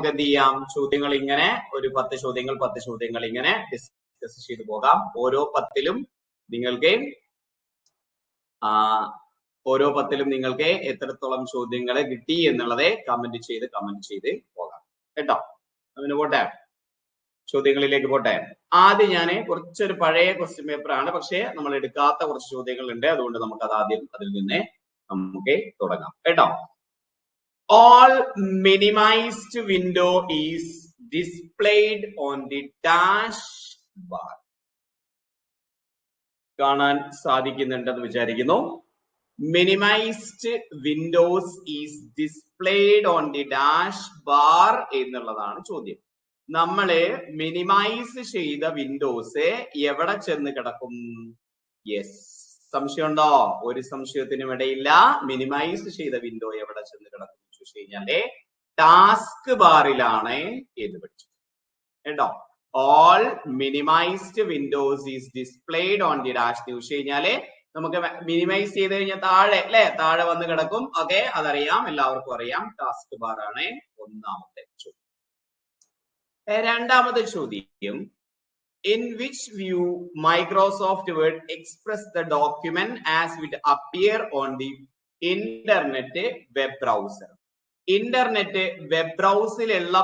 നമുക്ക് എന്ത് ചെയ്യാം, ചോദ്യങ്ങൾ ഇങ്ങനെ ഒരു 10 ചോദ്യങ്ങൾ ഇങ്ങനെ ഡിസ്കസ് ചെയ്തു പോകാം. ഓരോ പത്തിലും നിങ്ങൾക്ക് എത്രത്തോളം ചോദ്യങ്ങൾ കിട്ടി എന്നുള്ളത് കമന്റ് ചെയ്ത് പോകാം കേട്ടോ. അതിന് പോട്ടെ, ചോദ്യങ്ങളിലേക്ക് പോട്ടെ. ആദ്യം ഞാൻ കുറച്ചൊരു പഴയ ക്വസ്റ്റ്യൻ പേപ്പർ ആണ്, പക്ഷേ നമ്മൾ എടുക്കാത്ത കുറച്ച് ചോദ്യങ്ങൾ ഉണ്ട്. അതുകൊണ്ട് നമുക്ക് അത് ആദ്യം അതിൽ നിന്ന് നമുക്ക് തുടങ്ങാം കേട്ടോ. All minimized window is displayed on the dash bar. കാണാൻ സാധിക്കുന്നുണ്ടെന്ന് വിചാരിക്കുന്നു. Minimised Windows is displayed on the dash bar എന്നുള്ളതാണ് ചോദ്യം. നമ്മള് മിനിമൈസ് ചെയ്ത വിൻഡോസ് എവിടെ ചെന്ന് കിടക്കും? യെസ്, സംശയമുണ്ടോ? ഒരു സംശയത്തിനും ഇടയില്ല. മിനിമൈസ് ചെയ്ത വിൻഡോ എവിടെ ചെന്ന് കിടക്കും ചോദിച്ചു കഴിഞ്ഞാല് ടാസ്ക് ബാറിലാണ് എന്ന് പഠിച്ചു കേട്ടോ. All minimised Windows is displayed on the dash എന്ന് ചോദിച്ചു കഴിഞ്ഞാല് നമുക്ക് മിനിമൈസ് ചെയ്ത് കഴിഞ്ഞാൽ താഴെ അല്ലെ, താഴെ വന്ന് കിടക്കും. ഓക്കെ, അതറിയാം, എല്ലാവർക്കും അറിയാം. ടാസ്ക് ബാർ ആണ് ഒന്നാമത്തെ ചോദ്യം. രണ്ടാമത്തെ ചോദ്യം, in which view Microsoft Word express the document as it appear on the internet web browser. Internet web ബ്രൗസറിലുള്ള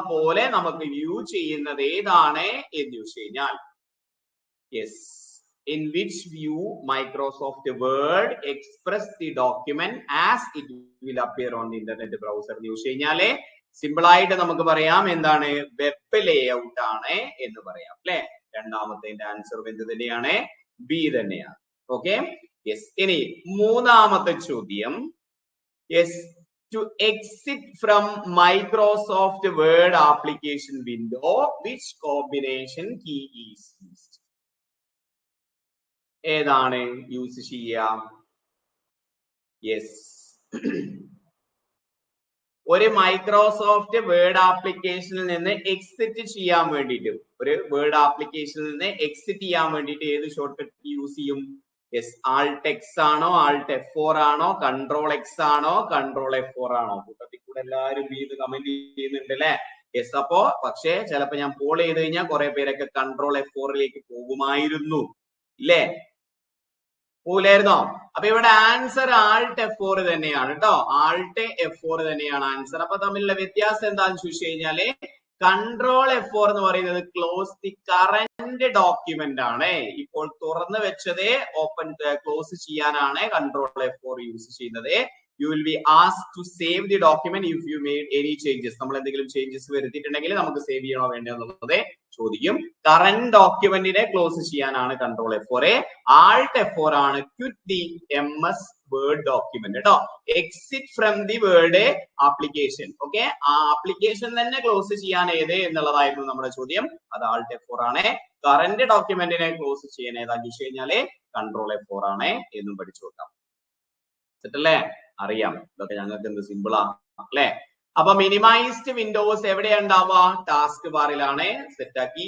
പോലെ നമുക്ക് വ്യൂ ചെയ്യുന്നത് ഏതാണ് എന്ന് ചോദിച്ചു കഴിഞ്ഞാൽ yes, in which view Microsoft Word express the document as it will appear on the internet browser എന്ന് ചോദിച്ചു കഴിഞ്ഞാല് സിമ്പിൾ ആയിട്ട് നമുക്ക് പറയാം എന്താണ്, വെബ് ലേഔട്ട് ആണ് എന്ന് പറയാം അല്ലെ. രണ്ടാമത്തെ ആൻസർ എന്ത് തന്നെയാണ്? ബി തന്നെയാണ്. Okay, yes. ഇനി മൂന്നാമത്തെ ചോദ്യം, yes, to exit from Microsoft Word application window which combination key is used? ഏതാണ് യൂസ് ചെയ്യാം? യെസ്, ഒരു മൈക്രോസോഫ്റ്റ് വേർഡ് ആപ്ലിക്കേഷനിൽ നിന്ന് എക്സിറ്റ് ചെയ്യാൻ വേണ്ടിയിട്ട്, ഏത് ഷോർട്ട് കട്ട് യൂസ് ചെയ്യും? യെസ്, ആൾട്ട് എക്സ് ആണോ, ആൾട്ട് F4 ആണോ, കൺട്രോൾ എക്സ് ആണോ, കൺട്രോൾ F4 ആണോ? കൂട്ടത്തിൽ കൂടെ എല്ലാവരും ഇത് കമന്റ് ചെയ്യുന്നുണ്ട് അല്ലെ. യെസ്, അപ്പോ പക്ഷേ ചിലപ്പോ ഞാൻ പോൾ ചെയ്ത് കഴിഞ്ഞാൽ കുറെ പേരൊക്കെ കൺട്രോൾ F4ലേക്ക് പോകുമായിരുന്നു ഇല്ലേ, പോലായിരുന്നോ? അപ്പൊ ഇവിടെ ആൻസർ ആൾട്ട് F4 തന്നെയാണ് കേട്ടോ. ആൾട്ട് F4 തന്നെയാണ് ആൻസർ. അപ്പൊ തമ്മിലുള്ള വ്യത്യാസം എന്താണെന്ന് ചോദിച്ചു കഴിഞ്ഞാല് കൺട്രോൾ F4 എന്ന് പറയുന്നത് ക്ലോസ് ദി കറന്റ് ഡോക്യുമെന്റ് ആണ്. ഇപ്പോൾ തുറന്നു വെച്ചത് ക്ലോസ് ചെയ്യാനാണ് കൺട്രോൾ F4 യൂസ് ചെയ്യുന്നത്. You will be asked to save the document if you made any changes. നമ്മൾ എന്തെങ്കിലും ചേഞ്ചസ് വരുത്തിയിട്ടുണ്ടെങ്കിൽ നമുക്ക് സേവ് ചെയ്യണോ വേണ്ടോ എന്നുള്ളത് ചോദിക്കും. കറന്റ് ഡോക്യുമെന്റിനെ ക്ലോസ് ചെയ്യാനാണ് കൺട്രോൾ F4. ആൾട്ട് F4 ആണ് quit the MS word document കേട്ടോ. Exit from the word application. Okay, ആ ആപ്ലിക്കേഷൻ തന്നെ ക്ലോസ് ചെയ്യാൻ ഏത് എന്നുള്ളതായിരുന്നു നമ്മുടെ ചോദ്യം. അത് ആൾട്ട് F4 ആണ്. കറന്റ് ഡോക്യുമെന്റിനെ ക്ലോസ് ചെയ്യാൻ ഏതാന്ന് ചോദിച്ചു കഴിഞ്ഞാല് കൺട്രോൾ F4 ആണ് എന്നും പഠിച്ചു നോക്കാം. സെറ്റല്ലേ? അറിയാം, ഇതൊക്കെ ഞങ്ങൾക്ക് എന്ത് സിമ്പിളാ അല്ലെ. അപ്പൊ മിനിമൈസ്ഡ് വിൻഡോസ് എവിടെയാണ് ഉണ്ടാവുക? ടാസ്ക് ബാറിലാണ്. സെറ്റാക്കി.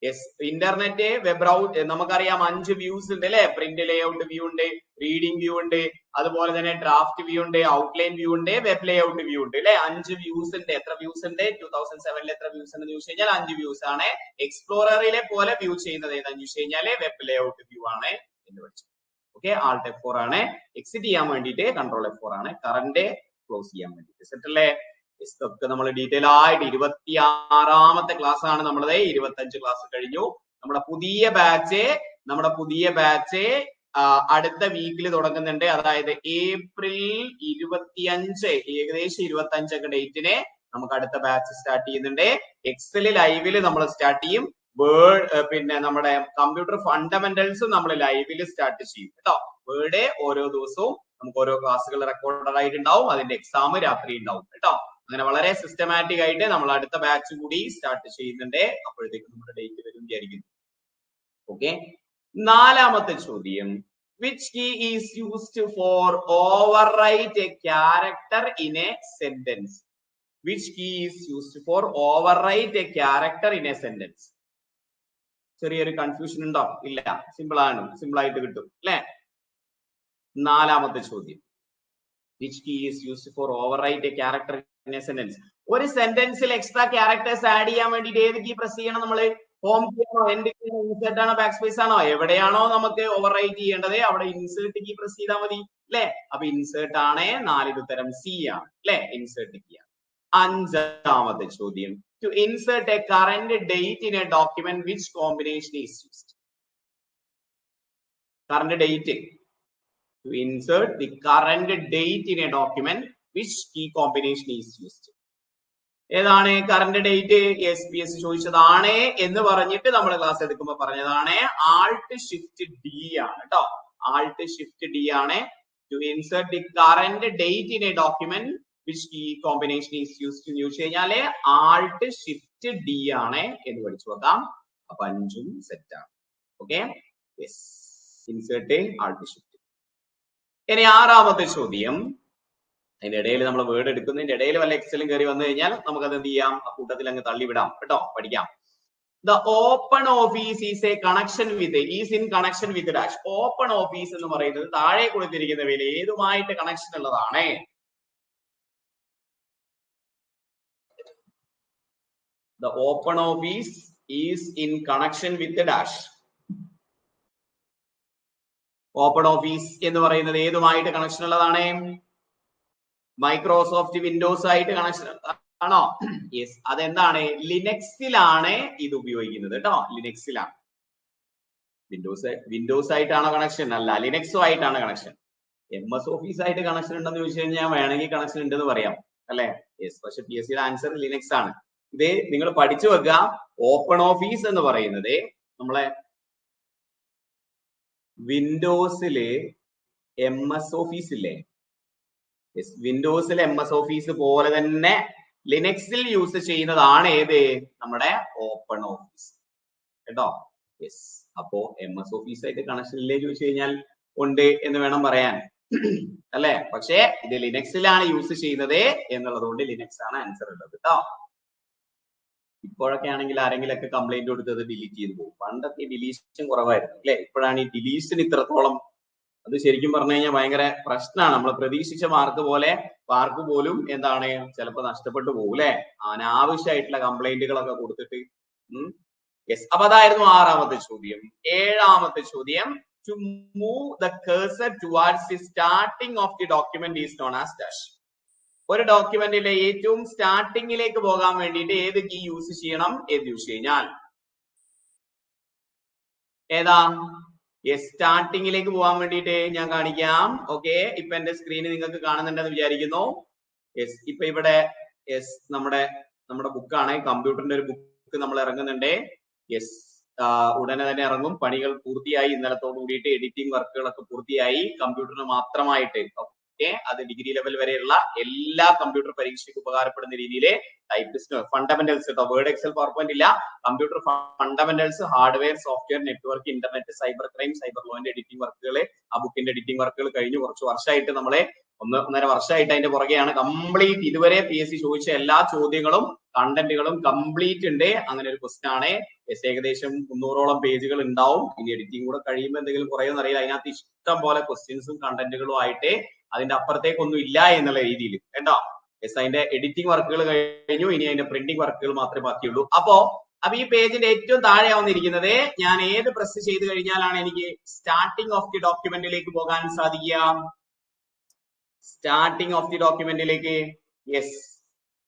യെസ്, ഇന്റർനെറ്റ് വെബ് ബ്രൗസർ നമുക്കറിയാം 5 വ്യൂസ് ഉണ്ട് അല്ലെ. പ്രിന്റ് ലേഔട്ട് വ്യൂ ഉണ്ട്, റീഡിംഗ് വ്യൂ ഉണ്ട്, അതുപോലെ തന്നെ ഡ്രാഫ്റ്റ് വ്യൂ ഉണ്ട്, ഔട്ട്ലൈൻ വ്യൂ ഉണ്ട്, വെബ് ലേഔട്ട് വ്യൂ ഉണ്ട് അല്ലെ. 5 വ്യൂസ് ഉണ്ട്. എത്ര വ്യൂസ് ഉണ്ട്? 2007 എത്ര വ്യൂസ് ഉണ്ടെന്ന് ചോദിച്ചു കഴിഞ്ഞാൽ 5 വ്യൂസ് ആണ്. എക്സ്പ്ലോററിലെ പോലെ വ്യൂ ചെയ്യുന്നത് ഏതാന്ന് ചോദിച്ചു കഴിഞ്ഞാല് വെബ് ലേഔട്ട് വ്യൂ ആണ് എന്ന് പഠിച്ചു. ഓക്കെ, ആൾട്ട് F4 ആണ്. എക്സിറ്റ് ചെയ്യാൻ വേണ്ടിയിട്ട് കൺട്രോൾ F4 ആണ്. കറന്റ് ക്ലോസ് ചെയ്യാൻ വേണ്ടിയിട്ട്. സെറ്റ് അല്ലേ? ഇതൊക്കെ നമ്മൾ ഡീറ്റെയിൽ ആയിട്ട് 26ാമത്തെ ക്ലാസ് ആണ് നമ്മളത്. 25 ക്ലാസ് കഴിഞ്ഞു. നമ്മുടെ പുതിയ ബാച്ച് അടുത്ത വീക്കിൽ തുടങ്ങുന്നുണ്ട്. അതായത് ഏപ്രിൽ 25, ഏകദേശം 25 ഒക്കെ ഡേറ്റിന് നമുക്ക് അടുത്ത ബാച്ച് സ്റ്റാർട്ട് ചെയ്യുന്നുണ്ട്. എക്സൽ ലൈവില് നമ്മൾ സ്റ്റാർട്ട് ചെയ്യും. വേർഡ് പിന്നെ നമ്മുടെ കമ്പ്യൂട്ടർ ഫണ്ടമെന്റൽസും നമ്മൾ ലൈവിൽ സ്റ്റാർട്ട് ചെയ്യും കേട്ടോ. വേർഡ് ഓരോ ദിവസവും നമുക്ക് ഓരോ ക്ലാസ്സുകൾ റെക്കോർഡഡ് ആയിട്ടുണ്ടാവും. അതിന്റെ എക്സാം രാത്രി ഉണ്ടാവും കേട്ടോ. അങ്ങനെ വളരെ സിസ്റ്റമാറ്റിക് ആയിട്ട് നമ്മൾ അടുത്ത ബാച്ച് കൂടി സ്റ്റാർട്ട് ചെയ്യുന്നുണ്ട്. അപ്പോഴത്തേക്കും നമ്മുടെ ഡേറ്റ് വരും വിചാരിക്കുന്നു. ഓക്കെ, നാലാമത്തെ ചോദ്യം, which key is used for overwrite a character in a sentence? Which key is used for overwrite a character in a sentence? ചെറിയൊരു കൺഫ്യൂഷൻ ഉണ്ടോ? ഇല്ല, സിമ്പിൾ ആണ്. സിമ്പിൾ ആയിട്ട് കിട്ടും അല്ലെ. നാലാമത്തെ ചോദ്യം, which key is used for overwrite a character in a sentence. ഒരു സെന്റൻസിൽ എക്സ്ട്രാ ക്യാരക്ടേഴ്സ് ആഡ് ചെയ്യാൻ വേണ്ടിട്ട് ഏത് കീ പ്രസ് ചെയ്യണം നമ്മൾ? ഹോം കീ ആണോ, എൻഡ് കീ ആണോ, ഇൻസേർട്ട് ആണോ, ബാക്ക് സ്പേസ് ആണോ? എവിടെയാണോ നമുക്ക് ഓവർറൈറ്റ് ചെയ്യേണ്ടത് അവിടെ ഇൻസേർട്ട് കീ പ്രസ് ചെയ്താൽ മതി അല്ലെ? അപ്പൊ ഇൻസേർട്ട് ആണ് 4 ഉത്തരം സി ആണ് അല്ലെ, ഇൻസേർട്ട് കീ ആണ്. അഞ്ചാമത്തെ ചോദ്യം, to insert a current date in a document, which combination is used? Current date. To insert the current date in a document, which key combination is used? ഏതാണ് current date? SPS ചോദിച്ചതാണ് എന്ന് പറഞ്ഞിട്ട് നമ്മൾ class എടുക്കുമ്പോൾ പറഞ്ഞതാണ് Alt shift D ആണ് കേട്ടോ. Alt shift D ആണ്. To insert the current date in a document which key combination is used എന്ന് ചോദിച്ചു കഴിഞ്ഞാല് ആൾട്ട് ഷിഫ്റ്റ് ഡി ആണ് എന്ന് പഠിച്ചു വെക്കാം. അപ്പൊ 5ഉം സെറ്റ് ആണ്. Okay, yes, insert Alt shift. ഇനി ആറാമത്തെ ചോദ്യം, അതിന്റെ ഇടയിൽ നമ്മൾ വേർഡ് എടുക്കുന്നതിന്റെ ഇടയിൽ വല്ല എക്സലും കയറി വന്നു കഴിഞ്ഞാൽ നമുക്ക് അത് എന്ത് ചെയ്യാം, ആ കൂട്ടത്തിൽ അങ്ങ് തള്ളിവിടാം കേട്ടോ, പഠിക്കാം. The open office is a connection with, is in connection with dash. Open office എന്ന് പറയുന്നത് താഴെ കൊടുത്തിരിക്കുന്നവയിൽ ഏതുമായിട്ട് കണക്ഷൻ ഉള്ളതാണ്? The open office is in connection with the dash. Open office എന്ന് പറയുന്നത് ഏതുമായിട്ട് കണക്ഷൻ ഉള്ളതാണ്? മൈക്രോസോഫ്റ്റ് വിൻഡോസ് ആയിട്ട് കണക്ഷൻ ആണോ? യെസ്. അതെന്താണ്? ലിനക്സിലാണ് ഇത് ഉപയോഗിക്കുന്നത് കേട്ടോ, ലിനക്സിലാണ്. വിൻഡോസ് ആയിട്ടാണോ കണക്ഷൻ? അല്ല, ലിനക്സോ ആയിട്ടാണ് കണക്ഷൻ. MS ഓഫീസ് ആയിട്ട് കണക്ഷൻ ഉണ്ടെന്ന് ചോദിച്ചു കഴിഞ്ഞാൽ വേണമെങ്കിൽ കണക്ഷൻ ഉണ്ടെന്ന് പറയാം അല്ലെ? യെസ്. പക്ഷെ PSCയുടെ ആൻസർ ലിനക്സ് ആണ്. ഇത് നിങ്ങൾ പഠിച്ചു വെക്കുക. ഓപ്പൺ ഓഫീസ് എന്ന് പറയുന്നത് നമ്മളെ വിൻഡോസില് MS ഓഫീസ് ഇല്ലേ? യെസ്, വിൻഡോസിൽ MS ഓഫീസ് പോലെ തന്നെ ലിനക്സിൽ യൂസ് ചെയ്യുന്നതാണ് ഏത്? നമ്മുടെ ഓപ്പൺ ഓഫീസ് കേട്ടോ. യെസ്. അപ്പോ MS ഓഫീസ് ആയിട്ട് കണക്ഷൻ ഇല്ലേ ചോദിച്ചു കഴിഞ്ഞാൽ ഉണ്ട് എന്ന് വേണം പറയാൻ അല്ലെ? പക്ഷേ ഇത് ലിനക്സിലാണ് യൂസ് ചെയ്യുന്നത് എന്നുള്ളതുകൊണ്ട് ലിനക്സ് ആണ് ആൻസർ ഉള്ളത് കേട്ടോ. ഇപ്പോഴൊക്കെ ആണെങ്കിൽ ആരെങ്കിലും ഒക്കെ കംപ്ലൈന്റ് കൊടുത്തത് ഡിലീറ്റ് ചെയ്ത് പോകും. പണ്ടൊക്കെ ഡിലീഷൻ കുറവായിരുന്നു അല്ലെ? ഇപ്പോഴാണ് ഈ ഡിലീഷൻ ഇത്രത്തോളം. അത് ശരിക്കും പറഞ്ഞു കഴിഞ്ഞാൽ ഭയങ്കര പ്രശ്നമാണ്. നമ്മൾ പ്രതീക്ഷിച്ച മാർക്ക് പോലും എന്താണ് ചിലപ്പോൾ നഷ്ടപ്പെട്ടു പോകും അല്ലെ? അനാവശ്യമായിട്ടുള്ള കംപ്ലൈന്റുകളൊക്കെ കൊടുത്തിട്ട്. യെസ്. അപ്പൊ അതായിരുന്നു ആറാമത്തെ ചോദ്യം. ഏഴാമത്തെ ചോദ്യം, to move the cursor towards the starting of the document is known as dash. ഒരു ഡോക്യുമെന്റിലെ ഏറ്റവും സ്റ്റാർട്ടിങ്ങിലേക്ക് പോകാൻ വേണ്ടിയിട്ട് ഏത് കീ യൂസ് ചെയ്യണം എന്ന് ചോദിച്ചു കഴിഞ്ഞാൽ ഏതാ? യെസ്, സ്റ്റാർട്ടിങ്ങിലേക്ക് പോകാൻ വേണ്ടിയിട്ട് ഞാൻ കാണിക്കാം. ഓക്കെ, ഇപ്പൊ എന്റെ സ്ക്രീനിൽ നിങ്ങൾക്ക് കാണുന്നുണ്ടെന്ന് വിചാരിക്കുന്നു. യെസ്, ഇപ്പൊ ഇവിടെ യെസ് നമ്മുടെ ബുക്കാണ്, കമ്പ്യൂട്ടറിന്റെ ഒരു ബുക്ക് നമ്മൾ ഇറങ്ങുന്നുണ്ട്. യെസ്, ഉടനെ തന്നെ ഇറങ്ങും. പണികൾ പൂർത്തിയായി, ഇന്നലത്തോട് കൂടിയിട്ട് എഡിറ്റിംഗ് വർക്കുകളൊക്കെ പൂർത്തിയായി. കമ്പ്യൂട്ടറിന് മാത്രമായിട്ട് അത് ഡിഗ്രി ലെവൽ വരെയുള്ള എല്ലാ കമ്പ്യൂട്ടർ പരീക്ഷയ്ക്ക് ഉപകാരപ്പെടുന്ന രീതിയിൽ ടൈപ്പിസ്റ്റ് ഫണ്ടമെന്റൽസ് കേട്ടോ, വേർഡ് എക്സൽ പവർ പോയിന്റ് ഇല്ല, computer fundamentals, hardware, software, network, internet, cyber crime, cyber ലോന്റെ എഡിറ്റിംഗ് വർക്കുകൾ, ആ ബുക്കിന്റെ എഡിറ്റിംഗ് വർക്കുകൾ കഴിഞ്ഞു കുറച്ച് വർഷമായിട്ട് നമ്മളെ 1.5 വർഷമായിട്ട് അതിന്റെ പുറകെയാണ്. കംപ്ലീറ്റ് ഇതുവരെ PSC ചോദിച്ച എല്ലാ ചോദ്യങ്ങളും കണ്ടന്റുകളും കംപ്ലീറ്റ് ഉണ്ട്. അങ്ങനെ ഒരു ക്വസ്റ്റൻ ആണ്. ഏകദേശം 300ഓളം പേജുകൾ ഉണ്ടാവും. ഇനി എഡിറ്റിംഗ് കൂടെ കഴിയുമ്പോൾ എന്തെങ്കിലും കുറയുമെന്ന് അറിയില്ല. അതിനകത്ത് ഇഷ്ടം പോലെ ക്വസ്റ്റ്യൻസും കണ്ടന്റുകളും ആയിട്ട് അതിന്റെ അപ്പുറത്തേക്കൊന്നും ഇല്ല എന്നുള്ള രീതിയിൽ കേട്ടോ. യെസ്, അതിന്റെ എഡിറ്റിംഗ് വർക്കുകൾ കഴിഞ്ഞു. ഇനി അതിന്റെ പ്രിന്റിംഗ് വർക്കുകൾ മാത്രമേ ബാക്കിയുള്ളൂ. അപ്പൊ ഈ പേജിന്റെ ഏറ്റവും താഴെ വന്നിരിക്കുന്നത് ഞാൻ ഏത് പ്രസ് ചെയ്ത് കഴിഞ്ഞാലാണ് എനിക്ക് സ്റ്റാർട്ടിംഗ് ഓഫ് ദി ഡോക്യുമെന്റിലേക്ക് പോകാൻ സാധിക്കുക? സ്റ്റാർട്ടിംഗ് ഓഫ് ദി ഡോക്യുമെന്റിലേക്ക് യെസ്,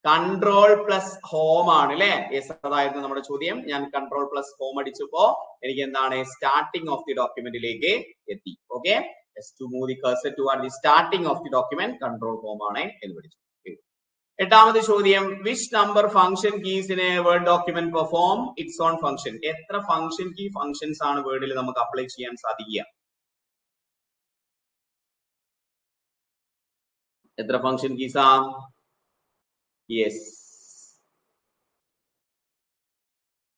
കൺട്രോൾ പ്ലസ് ഹോം ആണ് അല്ലെ? യെസ്, അതായിരുന്നു നമ്മുടെ ചോദ്യം. ഞാൻ കൺട്രോൾ പ്ലസ് ഹോം അടിച്ചപ്പോ എനിക്ക് എന്താണ് സ്റ്റാർട്ടിംഗ് ഓഫ് ദി ഡോക്യുമെന്റിലേക്ക് എത്തി. Okay, to move the cursor toward the starting of the document, control home ആണ് എന്ന് പഠിച്ചു. എട്ടാമത്തെ ചോദ്യം, which number function keys in a word document perform its own function? എത്ര function key functions ആണ് വേർഡിൽ നമുക്ക് അപ്ലൈ ചെയ്യാൻ സാധിക്കുക? എത്ര ഫംഗ്ഷൻ കീസാ? Yes,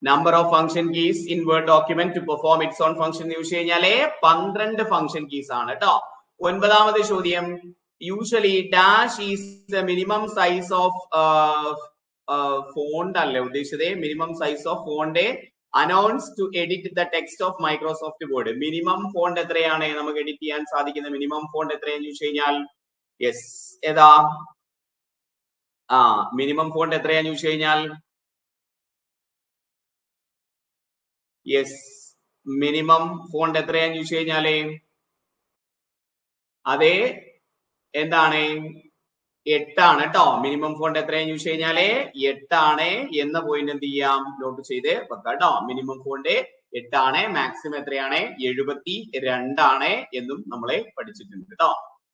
number of function keys in word document to perform its own function എന്ന് ചോദിച്ചു കഴിഞ്ഞാല് 12 ഫംഗ്ഷൻ കീസ് ആണ് കേട്ടോ. ഒൻപതാമത്തെ ചോദ്യം, usually dash is the minimum size of font അല്ലേ ഉദ്ദേശിച്ചത്? Minimum size of font announce to edit the text of Microsoft Word. Minimum font എത്രയാണ് നമുക്ക് എഡിറ്റ് ചെയ്യാൻ സാധിക്കുന്ന മിനിമം ഫോണ്ട് എത്രയാന്ന് ചോദിച്ചു കഴിഞ്ഞാൽ യെസ്, ഏതാ? മിനിമം ഫോണ്ട് എത്രയാന്ന് ചോദിച്ചു കഴിഞ്ഞാൽ യെസ്, മിനിമം ഫോണ്ട് എത്രയാന്ന് ചോദിച്ചു കഴിഞ്ഞാല് അതെ എന്താണ് 8 ആണ് കേട്ടോ. മിനിമം ഫോണ്ട് എത്രയാന്ന് ചോദിച്ചു കഴിഞ്ഞാല് 8 ആണ് എന്ന പോയിന്റ് എന്ത് ചെയ്യാം, നോട്ട് ചെയ്ത് വെക്കാം കേട്ടോ. മിനിമം ഫോണ്ട് 8 ആണ്, മാക്സിമം എത്രയാണ് 72 ആണ് എന്നും നമ്മളെ പഠിച്ചിട്ടുണ്ട് കേട്ടോ.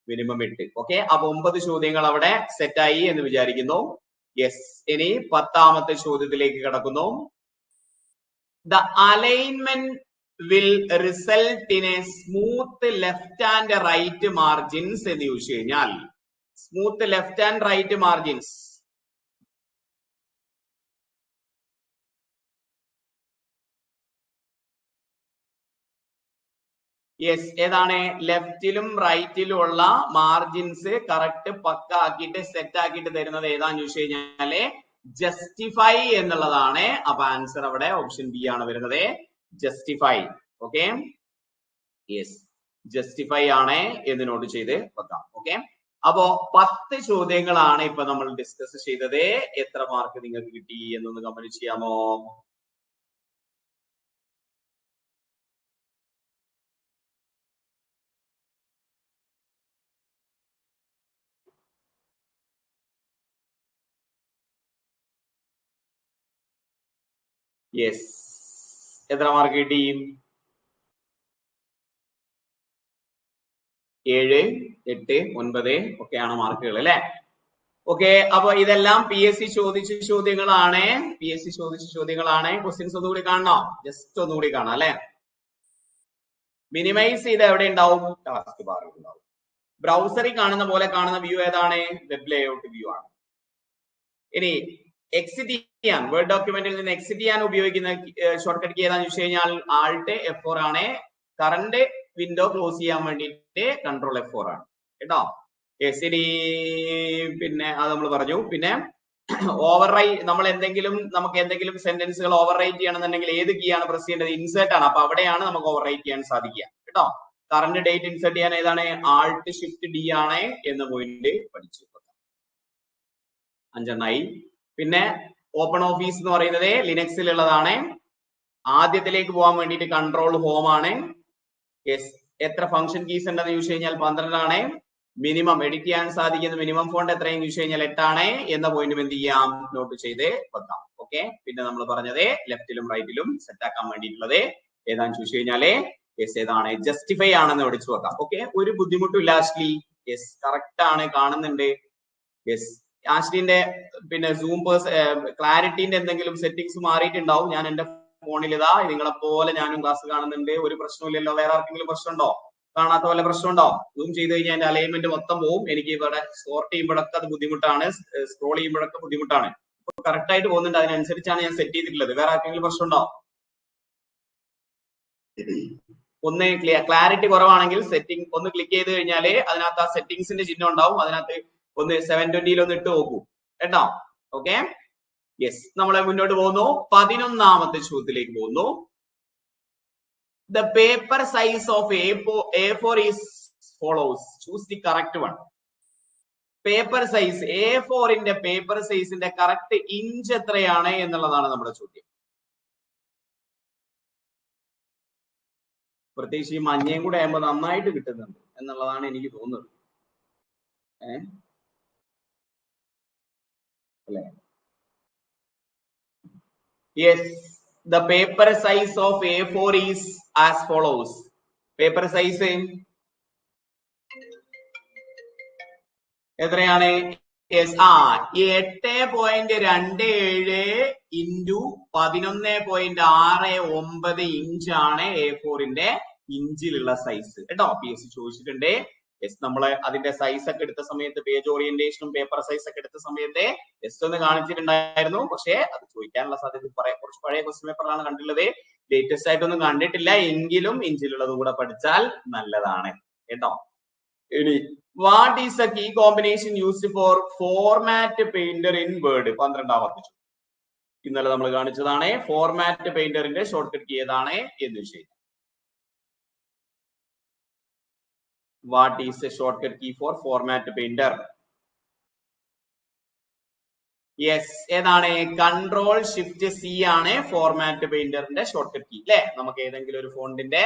മിനിമം 8. ഓക്കെ, അപ്പൊ 9 ചോദ്യങ്ങൾ അവിടെ സെറ്റായി എന്ന് വിചാരിക്കുന്നു. യെസ്, ഇനി 10ാമത്തെ ചോദ്യത്തിലേക്ക് കടക്കുന്നു. The alignment will result in a smooth left and right margins എന്ന് ചോദിച്ചു കഴിഞ്ഞാൽ smooth left and right margins yes, ഏതാണ്? ലെഫ്റ്റിലും റൈറ്റിലും ഉള്ള മാർജിൻസ് കറക്റ്റ് പക്ക ആക്കിയിട്ട് സെറ്റ് ആക്കിയിട്ട് തരുന്നത് ഏതാന്ന് ചോദിച്ചു കഴിഞ്ഞാല് ജസ്റ്റിഫൈ എന്നുള്ളതാണ്. അപ്പൊ ആൻസർ അവിടെ ഓപ്ഷൻ ബി ആണ് വരുന്നത്, ജസ്റ്റിഫൈ. ഓക്കെ, യെസ്, ജസ്റ്റിഫൈ ആണ് എന്ന് നോട്ട് ചെയ്ത് വെക്കാം. ഓക്കെ, അപ്പോ 10 ചോദ്യങ്ങളാണ് ഇപ്പൊ നമ്മൾ ഡിസ്കസ് ചെയ്തത്. എത്ര മാർക്ക് നിങ്ങൾക്ക് കിട്ടി എന്നൊന്ന് കമന്റ് ചെയ്യാമോ? യെസ്, എത്ര മാർക്ക് കിട്ടി? 7, 8, 9 ഒക്കെയാണ് മാർക്കുകൾ അല്ലെ? ഓക്കെ, അപ്പൊ ഇതെല്ലാം PSC ചോദിച്ച ചോദ്യങ്ങളാണ്. PSC ചോദിച്ച ചോദ്യങ്ങളാണ്. ക്വസ്റ്റ്യൻസ് ഒന്നുകൂടി കാണണോ? ജസ്റ്റ് ഒന്നുകൂടി കാണാം അല്ലെ? മിനിമൈസ് ചെയ്ത് എവിടെ ഉണ്ടാവും? ടാസ്ക് ബാറിൽ ഉണ്ടാവും. ബ്രൗസറിൽ കാണുന്ന പോലെ കാണുന്ന വ്യൂ ഏതാണ്? വെബ് ലേഔട്ട് വ്യൂ ആണ്. ഇനി എക്സിറ്റ് ചെയ്യാൻ, വേർഡ് ഡോക്യുമെന്റിൽ നിന്ന് എക്സിറ്റ് ചെയ്യാൻ ഉപയോഗിക്കുന്ന ഷോർട്ട് കട്ട് കീ ഏതാന്ന് ചോദിച്ചു കഴിഞ്ഞാൽ ആൾട്ട് F4 ആണ്. കറണ്ട് വിൻഡോ ക്ലോസ് ചെയ്യാൻ വേണ്ടിയിട്ട് കൺട്രോൾ F4 ആണ് കേട്ടോ. ഇനി പിന്നെ അത് നമ്മൾ പറഞ്ഞു. പിന്നെ നമുക്ക് എന്തെങ്കിലും സെന്റൻസുകൾ ഓവർ റൈറ്റ് ചെയ്യണമെന്നുണ്ടെങ്കിൽ ഏത് കീ ആണ് പ്രസ് ചെയ്യേണ്ടത്? ഇൻസേർട്ട് ആണ്. അപ്പൊ അവിടെയാണ് നമുക്ക് ഓവർ റൈറ്റ് ചെയ്യാൻ സാധിക്കുക കേട്ടോ. കറണ്ട് ഡേറ്റ് ഇൻസേർട്ട് ചെയ്യാൻ ഏതാണ്? ആൾട്ട് ഷിഫ്റ്റ് ഡി ആണ് എന്ന പോയിന്റ് പഠിച്ചു. 5 പിന്നെ ഓപ്പൺ ഓഫീസ് എന്ന് പറയുന്നത് ലിനക്സിൽ ഉള്ളതാണ്. ആദ്യത്തിലേക്ക് പോകാൻ വേണ്ടിയിട്ട് കൺട്രോൾ ഹോം ആണ്. യെസ്, എത്ര ഫംഗ്ഷൻ കീസ് ഉണ്ടെന്ന് ചോദിച്ചു കഴിഞ്ഞാൽ 12 ആണ്. മിനിമം എഡിറ്റ് ചെയ്യാൻ സാധിക്കുന്ന മിനിമം ഫോണ്ട് എത്രയെന്ന് ചോദിച്ചു കഴിഞ്ഞാൽ 8 ആണ് എന്ന പോയിന്റും എന്ത് ചെയ്യാം, നോട്ട് ചെയ്ത് വെക്കാം. ഓക്കെ, പിന്നെ നമ്മൾ പറഞ്ഞത് ലെഫ്റ്റിലും റൈറ്റിലും സെറ്റ് ആക്കാൻ വേണ്ടിയിട്ടുള്ളത് ഏതാന്ന് ചോദിച്ചു കഴിഞ്ഞാല് യെസ്, ഏതാണ്? ജസ്റ്റിഫൈ ആണെന്ന് പഠിച്ചു വെക്കാം. ഓക്കെ, ഒരു ബുദ്ധിമുട്ടും ഇല്ല ആഷ്ലി. യെസ്, കറക്റ്റ് ആണ്, കാണുന്നുണ്ട്. യെസ്, ആഷ്ലിന്റെ പിന്നെ സൂം ക്ലാരിറ്റിന്റെ എന്തെങ്കിലും സെറ്റിംഗ്സ് മാറിയിട്ടുണ്ടാവും. ഞാൻ എന്റെ ഫോണിൽ ഇതാ നിങ്ങളെ പോലെ ഞാനും ക്ലാസ് കാണുന്നുണ്ട്. ഒരു പ്രശ്നമില്ലല്ലോ. വേറെ ആർക്കെങ്കിലും പ്രശ്നമുണ്ടോ? കാണാത്ത പോലെ പ്രശ്നമുണ്ടോ? സൂം ചെയ്ത് കഴിഞ്ഞാൽ എന്റെ അലൈൻമെന്റ് മൊത്തം പോവും. എനിക്ക് ഇവിടെ സോർട്ട് ചെയ്യുമ്പോഴൊക്കെ അത് ബുദ്ധിമുട്ടാണ്, സ്ക്രോൾ ചെയ്യുമ്പോഴൊക്കെ ബുദ്ധിമുട്ടാണ്. ഇപ്പൊ കറക്റ്റ് ആയിട്ട് പോകുന്നുണ്ട്. അതിനനുസരിച്ചാണ് ഞാൻ സെറ്റ് ചെയ്തിട്ടുള്ളത്. വേറെ ആർക്കെങ്കിലും പ്രശ്നമുണ്ടോ? ഒന്ന് ക്ലാരിറ്റി കുറവാണെങ്കിൽ സെറ്റിംഗ് ഒന്ന് ക്ലിക്ക് ചെയ്ത് കഴിഞ്ഞാൽ അതിനകത്ത് ആ സെറ്റിംഗ്സിന്റെ ചിഹ്നം ഉണ്ടാവും. അതിനകത്ത് ഒന്ന് 720 ഒന്ന് ഇട്ട് നോക്കൂ കേട്ടോ. ഓക്കെ, യെസ്, നമ്മളെ മുന്നോട്ട് പോകുന്നു. 11ാമത്തെ ചോദ്യത്തിലേക്ക് പോകുന്നു. The paper size of A4 is follows. Choose the correct one. Paper size A4ന്റെ പേപ്പർ സൈസിന്റെ കറക്റ്റ് ഇഞ്ച് എത്രയാണ് എന്നുള്ളതാണ് നമ്മുടെ ചോദ്യം. പ്രത്യേകിച്ച് ഈ മഞ്ഞയും കൂടെ ആകുമ്പോൾ നന്നായിട്ട് കിട്ടുന്നുണ്ട് എന്നുള്ളതാണ് എനിക്ക് തോന്നുന്നത്. അല്ലേ? Yes, the paper size of A4 is as follows. Paper size എത്രയാണ്? 8.27 ഇൻറ്റു 11.69 ഇഞ്ചാണ് A4ന്റെ ഇഞ്ചിലുള്ള സൈസ് കേട്ടോ. PSC ചോദിച്ചിട്ടുണ്ട്. യെസ്, നമ്മള് അതിന്റെ സൈസ് ഒക്കെ എടുത്ത സമയത്ത് പേജ് ഓറിയന്റേഷനും പേപ്പർ സൈസ് ഒക്കെ എടുത്ത സമയത്ത് ജസ്റ്റ് ഒന്ന് കാണിച്ചിട്ടുണ്ടായിരുന്നു. പക്ഷേ അത് ചോദിക്കാനുള്ള സാധ്യത കുറച്ച് പഴയ ക്വസ്റ്റ്യൻ പേപ്പറിലാണ് കണ്ടിട്ടുള്ളത്. ലേറ്റസ്റ്റ് ആയിട്ടൊന്നും കണ്ടിട്ടില്ല. എങ്കിലും ഇഞ്ചിലുള്ളത് കൂടെ പഠിച്ചാൽ നല്ലതാണ് കേട്ടോ. ഇനി what is a key combination used for format painter in word? 12ാമത്തെ ഇന്നലെ നമ്മൾ കാണിച്ചതാണ്. ഫോർമാറ്റ് പെയിന്ററിന്റെ ഷോർട്ട് കട്ട് കീ ഏതാണ് എന്ന് ചോദിച്ചു. What is a shortcut key for format painter? Yes, ഏതാണ്? കൺട്രോൾ ഷിഫ്റ്റ് സി ആണ് ഫോർമാറ്റ് പെയിന്ററിന്റെ ഷോർട്ട്കട്ട് കീ അല്ലെ. നമുക്ക് ഏതെങ്കിലും ഒരു ഫോണ്ടിന്റെ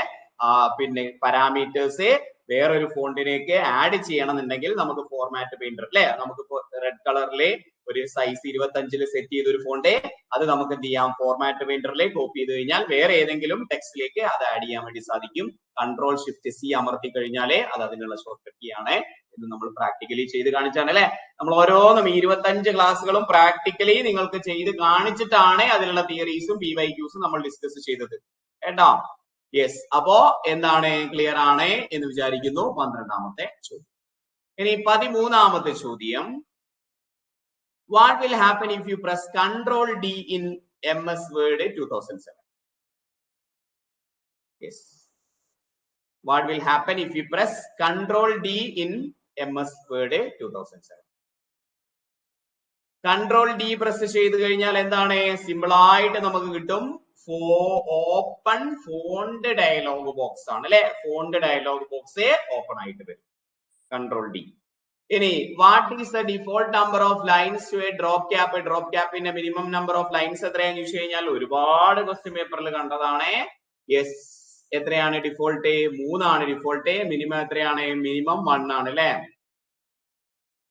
പിന്നെ പാരാമീറ്റേഴ്സ് വേറൊരു ഫോണ്ടിലേക്ക് ആഡ് ചെയ്യണമെന്നുണ്ടെങ്കിൽ നമുക്ക് ഫോർമാറ്റ് പെയിന്റർ അല്ലെ, നമുക്കിപ്പോ റെഡ് കളറിലെ ഒരു സൈസ് 25 സെറ്റ് ചെയ്ത ഒരു ഫോണ്ട്, അത് നമുക്ക് എന്ത് ചെയ്യാം, ഫോർമാറ്റ് പെയിന്ററിലേക്ക് കോപ്പി ചെയ്ത് കഴിഞ്ഞാൽ വേറെ ഏതെങ്കിലും ടെക്സ്റ്റിലേക്ക് അത് ആഡ് ചെയ്യാൻ വേണ്ടി സാധിക്കും. കൺട്രോൾ ഷിഫ്റ്റ് സി അമർത്തി കഴിഞ്ഞാലേ അത് അതിനുള്ള ഷോർട്ട്കട്ട് കീ ആണ്. ഇത് നമ്മൾ പ്രാക്ടിക്കലി ചെയ്ത് കാണിച്ചാണ് അല്ലെ. നമ്മൾ ഓരോന്നും 25 ക്ലാസ്സുകളും പ്രാക്ടിക്കലി നിങ്ങൾക്ക് ചെയ്ത് കാണിച്ചിട്ടാണ് അതിനുള്ള തിയറീസും PYQസും നമ്മൾ ഡിസ്കസ് ചെയ്തത് കേട്ടോ. യെസ്, അപ്പോ എന്താണ്, ക്ലിയർ ആണ് എന്ന് വിചാരിക്കുന്നു. 12ാമത്തെ ചോദ്യം. ഇനി 13ാമത്തെ ചോദ്യം, what will happen if you press Ctrl D in MS Word 2007? Yes, what will happen if you press Ctrl D in MS Word 2007? Ctrl D press ചെയ്ത് കഴിഞ്ഞാൽ എന്താണ്, സിമ്പിൾ ആയിട്ട് നമുക്ക് കിട്ടും ഓപ്പൺ ഫോണ്ട് ഡയലോഗ് ബോക്സ് ആണ് അല്ലെ. Font dialogue box open ആയിട്ട് വരും. Ctrl D. ഇനി what is the default number of lines to a drop cap? Drop ക്യാപ്പിന്റെ മിനിമം നമ്പർ ഓഫ് ലൈൻസ് എത്രയാണെന്ന് ചോദിച്ചു കഴിഞ്ഞാൽ ഒരുപാട് ക്വസ്റ്റ്യൻ പേപ്പറിൽ കണ്ടതാണ്. യെസ്, എത്രയാണ് ഡിഫോൾട്ട്? 3 ആണ് ഡിഫോൾട്ട്. മിനിമം എത്രയാണ്? മിനിമം 1 ആണ് അല്ലെ.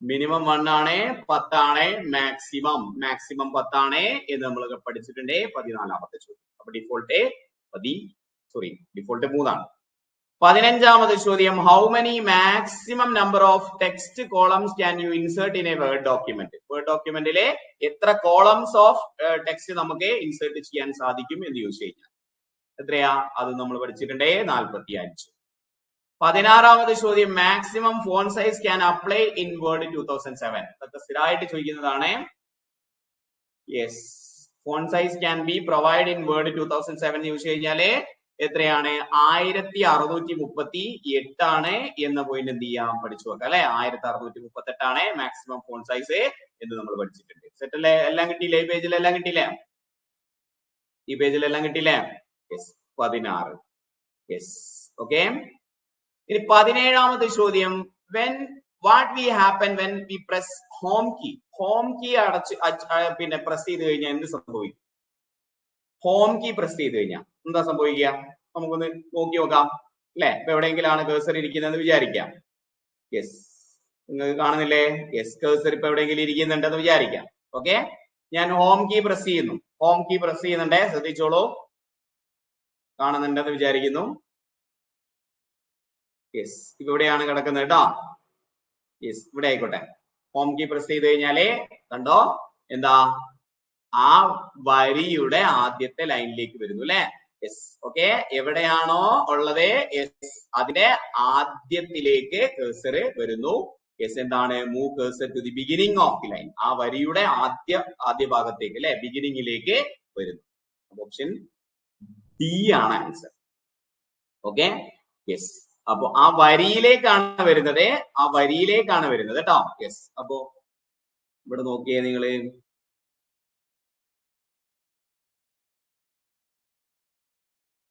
മിനിമം 1 ആണ്, 10 ആണ് മാക്സിമം. മാക്സിമം 10 ആണ് എന്ന് നമ്മൾ പഠിച്ചിട്ടുണ്ട്. 14ാമത്തെ ചോദ്യം. അപ്പൊ ഡിഫോൾട്ട് ഡിഫോൾട്ട് 3 ആണ്. 15ാമത്തെ ചോദ്യം, how many maximum number of text columns can you insert in a word document? Word ഡോക്യുമെന്റിലെ എത്ര കോളംസ് ഓഫ് ടെക്സ്റ്റ് നമുക്ക് ഇൻസേർട്ട് ചെയ്യാൻ സാധിക്കും എന്ന് ചോദിച്ചു കഴിഞ്ഞാൽ എത്രയാ? അത് നമ്മൾ പഠിച്ചിട്ടുണ്ട്, 45. 16ാമത് ചോദ്യം, maximum font size can apply in word 2007? അതൊക്കെ സ്ഥിരമായിട്ട് ചോദിക്കുന്നതാണ്. Yes, font size can be provide in word 2007 എന്ന് ചോദിച്ചു കഴിഞ്ഞാല് എത്രയാണ്? 1638 ആണ് എന്ന പോയിന്റ് എന്ത് ചെയ്യാം, പഠിച്ചു വെക്കാം അല്ലെ. 1638 ആണ് മാക്സിമം ഫോണ്ട് സൈസ് എന്ന് നമ്മൾ പഠിച്ചിട്ടുണ്ട്. സെറ്റ് അല്ലേ? എല്ലാം കിട്ടിയില്ലേ? ഈ പേജിലെല്ലാം കിട്ടിയില്ലേ? ഈ പേജിലെല്ലാം കിട്ടിയില്ലേ? യെസ്, 16. Yes, okay. ഇനി 17ാമത്തെ ചോദ്യം, what will happen when we press home key? Home key പിന്നെ പ്രസ് ചെയ്ത് കഴിഞ്ഞാൽ എന്ത് സംഭവിക്കും? ഹോം കീ പ്രസ് ചെയ്ത് കഴിഞ്ഞാൽ എന്താ സംഭവിക്കുക? നമുക്കൊന്ന് നോക്കി നോക്കാം അല്ലെ. ഇപ്പൊ എവിടെയെങ്കിലാണ് കേഴ്സർ ഇരിക്കുന്നതെന്ന് വിചാരിക്കാം. യെസ്, നിങ്ങൾക്ക് കാണുന്നില്ലേ? യെസ്, കേഴ്സർ ഇപ്പൊ എവിടെയെങ്കിലും ഇരിക്കുന്നുണ്ടെന്ന് വിചാരിക്കാം. ഓക്കെ, ഞാൻ ഹോം കീ പ്രസ് ചെയ്യുന്നു. ഹോം കീ പ്രസ് ചെയ്യുന്നുണ്ടേ, ശ്രദ്ധിച്ചോളൂ. കാണുന്നുണ്ടെന്ന് വിചാരിക്കുന്നു. യെസ്, ഇവിടെയാണ് കിടക്കുന്നത് കേട്ടോ. യെസ്, ഇവിടെ ആയിക്കോട്ടെ. ഹോം കീ പ്രസ് ചെയ്ത് കഴിഞ്ഞാലേ കണ്ടോ എന്താ, ആ വരിയുടെ ആദ്യത്തെ ലൈനിലേക്ക് വരുന്നു അല്ലെ. Yes, okay. എവിടെയാണോ ഉള്ളത് യെസ് അതിന്റെ ആദ്യത്തിലേക്ക് കേഴ്സർ വരുന്നു. യെസ്, എന്താണ്? Move cursor to the beginning of the line. ആ വരിയുടെ ആദ്യ ഭാഗത്തേക്ക് അല്ലെ, ബിഗിനിങ്ങിലേക്ക് വരുന്നു. ഓപ്ഷൻ ഡി ആണ് ആൻസർ. Okay, yes. അപ്പൊ ആ വരിയിലേക്കാണ് വരുന്നത്, ആ വരിയിലേക്കാണ് വരുന്നത് കേട്ടോ. യെസ്, അപ്പോ ഇവിടെ നോക്കിയേ നിങ്ങള്.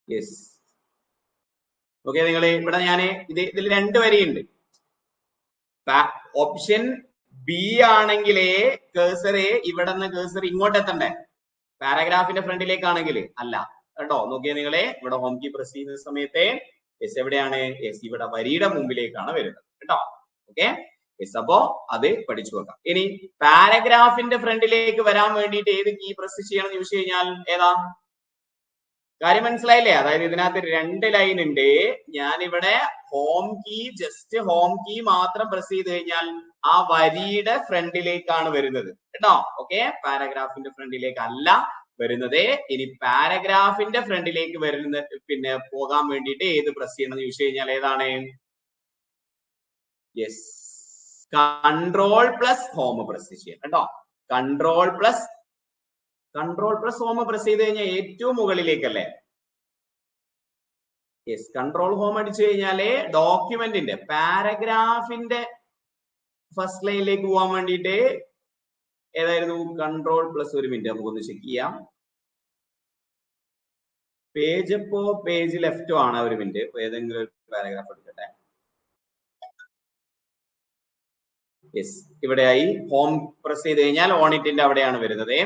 Yes, okay. നിങ്ങൾ ഇവിടെ ഞാന് ഇതിൽ 2 വരിയുണ്ട്. ഓപ്ഷൻ ബി ആണെങ്കിലേ കേഴ്സർ ഇവിടെ നിന്ന് കേഴ്സർ ഇങ്ങോട്ട് എത്തണ്ടേ, പാരാഗ്രാഫിന്റെ ഫ്രണ്ടിലേക്കാണെങ്കിൽ അല്ല കേട്ടോ. നോക്കിയേ നിങ്ങളെ, ഇവിടെ ഹോം കീ പ്രസ് ചെയ്യുന്ന സമയത്ത് യെസ് എവിടെയാണ്? യെസ്, ഇവിടെ വരിയുടെ മുമ്പിലേക്കാണ് വരുന്നത് കേട്ടോ. Okay, yes. അപ്പോ അത് പഠിച്ചു വെക്കാം. ഇനി പാരഗ്രാഫിന്റെ ഫ്രണ്ടിലേക്ക് വരാൻ വേണ്ടിയിട്ട് ഏത് കീ പ്രസ് ചെയ്യണം എന്ന് ചോദിച്ചു കഴിഞ്ഞാൽ ഏതാ? കാര്യം മനസ്സിലായില്ലേ? അതായത് ഇതിനകത്ത് 2 ലൈൻ ഉണ്ട്. ഞാനിവിടെ home key, just home key മാത്രം പ്രസ് ചെയ്ത് കഴിഞ്ഞാൽ ആ വരിയുടെ ഫ്രണ്ടിലേക്കാണ് വരുന്നത് കേട്ടോ. ഓക്കെ, പാരഗ്രാഫിന്റെ ഫ്രണ്ടിലേക്ക് അല്ല വരുന്നത്. ഇനി പാരഗ്രാഫിന്റെ ഫ്രണ്ടിലേക്ക് വരുന്ന പിന്നെ പോകാൻ വേണ്ടിയിട്ട് ഏത് പ്രസ് ചെയ്യണം എന്ന് ചോദിച്ചു കഴിഞ്ഞാൽ ഏതാണ്? Yes, control plus home press ചെയ്യാം കേട്ടോ. കൺട്രോൾ പ്ലസ് ഹോം പ്രസ് ചെയ്ത് കഴിഞ്ഞാൽ ഏറ്റവും മുകളിലേക്കല്ലേ? യെസ്, കൺട്രോൾ ഹോം അടിച്ചു കഴിഞ്ഞാല് ഡോക്യുമെന്റിന്റെ പാരഗ്രാഫിന്റെ ഫസ്റ്റ് ലൈനിലേക്ക് പോകാൻ വേണ്ടിയിട്ട് ഏതായിരുന്നു? കൺട്രോൾ പ്ലസ്, ഒരു മിനിറ്റ് നമുക്കൊന്ന് ചെക്ക് ചെയ്യാം. പേജ് ഇപ്പോ പേജ് ലെഫ്റ്റോ ആണ്. ഒരു മിനിറ്റ്, ഏതെങ്കിലും ഒരു പാരഗ്രാഫ് എടുക്കട്ടെ. യെസ്, ഇവിടെയായി. ഹോം പ്രസ് ചെയ്ത് കഴിഞ്ഞാൽ ഓണിറ്റിന്റെ അവിടെയാണ് വരുന്നത്.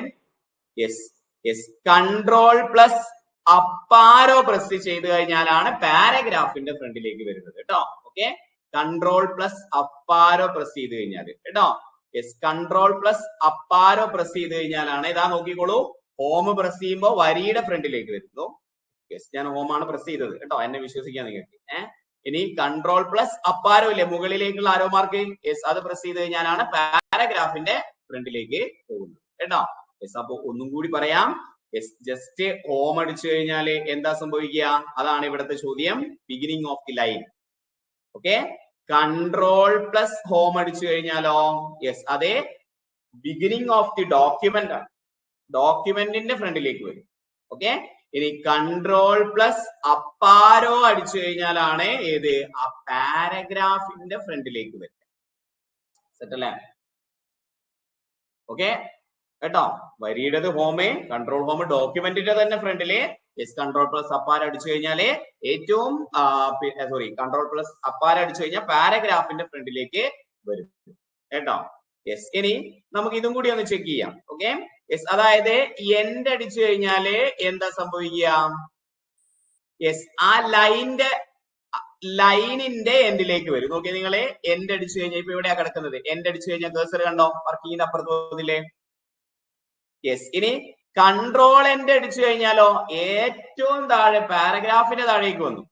Yes yes, control plus up arrow press ചെയ്ത് കഴിഞ്ഞാലാണ് പാരഗ്രാഫിന്റെ ഫ്രണ്ടിലേക്ക് വരുന്നത് കേട്ടോ. Okay, control plus up arrow press ചെയ്ത് കഴിഞ്ഞാൽ കേട്ടോ. Yes, control plus up arrow press ചെയ്ത് കഴിഞ്ഞാലാണ്, ഇതാ നോക്കിക്കോളൂ, ഹോം പ്രസ് ചെയ്യുമ്പോൾ വരിയുടെ ഫ്രണ്ടിലേക്ക് വരുന്നു. യെസ്, ഞാൻ ഹോമാണ് പ്രസ് ചെയ്തത് കേട്ടോ, എന്നെ വിശ്വസിക്കാൻ നിങ്ങൾക്ക്. ഇനി കൺട്രോൾ പ്ലസ് അപ്പാരോ ഇല്ലേ മുകളിലേക്കുള്ള ആരോ മാർക്ക്, യെസ്, അത് പ്രസ് ചെയ്ത് കഴിഞ്ഞാലാണ് പാരഗ്രാഫിന്റെ ഫ്രണ്ടിലേക്ക് പോകുന്നത് കേട്ടോ. യെസ്, അപ്പൊ ഒന്നും കൂടി പറയാം. യെസ്, ജസ്റ്റ് ഹോം അടിച്ചു കഴിഞ്ഞാല് എന്താ സംഭവിക്കുക, അതാണ് ഇവിടുത്തെ ചോദ്യം. Beginning of the line. Okay, control plus home അടിച്ചു കഴിഞ്ഞാലോ, യെസ്, അതെ, ബിഗിനിങ് ഓഫ് ദി ഡോക്യുമെന്റ് ആണ്, ഡോക്യുമെന്റിന്റെ ഫ്രണ്ടിലേക്ക് വരും. ഓക്കെ, ഇനി കൺട്രോൾ പ്ലസ് അപ്പാരോ അടിച്ചു കഴിഞ്ഞാലാണ് ഏത്, ആ പാരഗ്രാഫിന്റെ ഫ്രണ്ടിലേക്ക് വരും. സെറ്റ് അല്ലേ? ഓക്കെ കേട്ടോ, വരിയുടേത് ഹോമേ, കൺട്രോൾ ഹോം ഡോക്യുമെന്റിന്റെ തന്നെ ഫ്രണ്ടില്. യെസ്, കൺട്രോൾ പ്ലസ് അപ്പാര അടിച്ചു കഴിഞ്ഞാല് ഏറ്റവും സോറി, കൺട്രോൾ പ്ലസ് അപ്പാര അടിച്ചു കഴിഞ്ഞാൽ പാരഗ്രാഫിന്റെ ഫ്രണ്ടിലേക്ക് വരും കേട്ടോ. യെസ്, ഇനി നമുക്ക് ഇതും കൂടി ഒന്ന് ചെക്ക് ചെയ്യാം. ഓക്കെ, യെസ്, അതായത് എൻഡ് അടിച്ചു കഴിഞ്ഞാല് എന്താ സംഭവിക്കുക, യെസ്, ആ ലൈനിന്റെ എൻഡിലേക്ക് വരും. നോക്കിയാൽ നിങ്ങള് എൻഡ് അടിച്ചു കഴിഞ്ഞാൽ ഇപ്പൊ എവിടെയാ കിടക്കുന്നത്, എൻഡ് അടിച്ചു കഴിഞ്ഞാൽ കേഴ്സർ കണ്ടോ, വർക്കിങ്ങിന്റെ അപ്പുറത്ത് പോകുന്നില്ലേ? യെസ്, ഇനി കൺട്രോൾ എൻഡ് അടിച്ചു കഴിഞ്ഞാലോ ഏറ്റവും താഴെ പാരഗ്രാഫിന്റെ താഴേക്ക് വന്നു.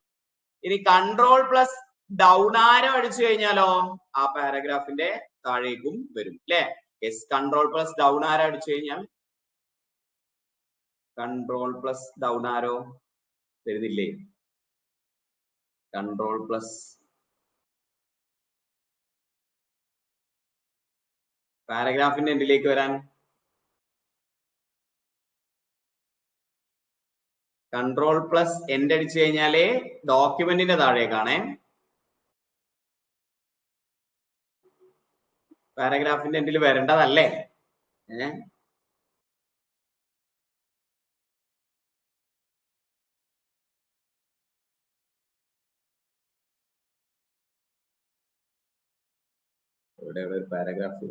ഇനി കൺട്രോൾ പ്ലസ് ഡൗൺ ആരോ അടിച്ചു കഴിഞ്ഞാലോ ആ പാരഗ്രാഫിന്റെ താഴേക്കും വരും അല്ലെ? യെസ്, കൺട്രോൾ പ്ലസ് ഡൗൺ ആരോ അടിച്ചു കഴിഞ്ഞാൽ, കൺട്രോൾ പ്ലസ് ഡൗൺ ആരോ വരുന്നില്ലേ, കൺട്രോൾ പ്ലസ് പാരഗ്രാഫിന്റെ എൻഡിലേക്ക് വരാൻ കൺട്രോൾ പ്ലസ് എൻഡ് അടിച്ചു കഴിഞ്ഞാല് ഡോക്യുമെന്റിന്റെ താഴേക്കാണ്, പാരഗ്രാഫിന്റെ എൻഡിൽ വരേണ്ടതല്ലേ? ഇവിടെ ഒരു പാരഗ്രാഫ്,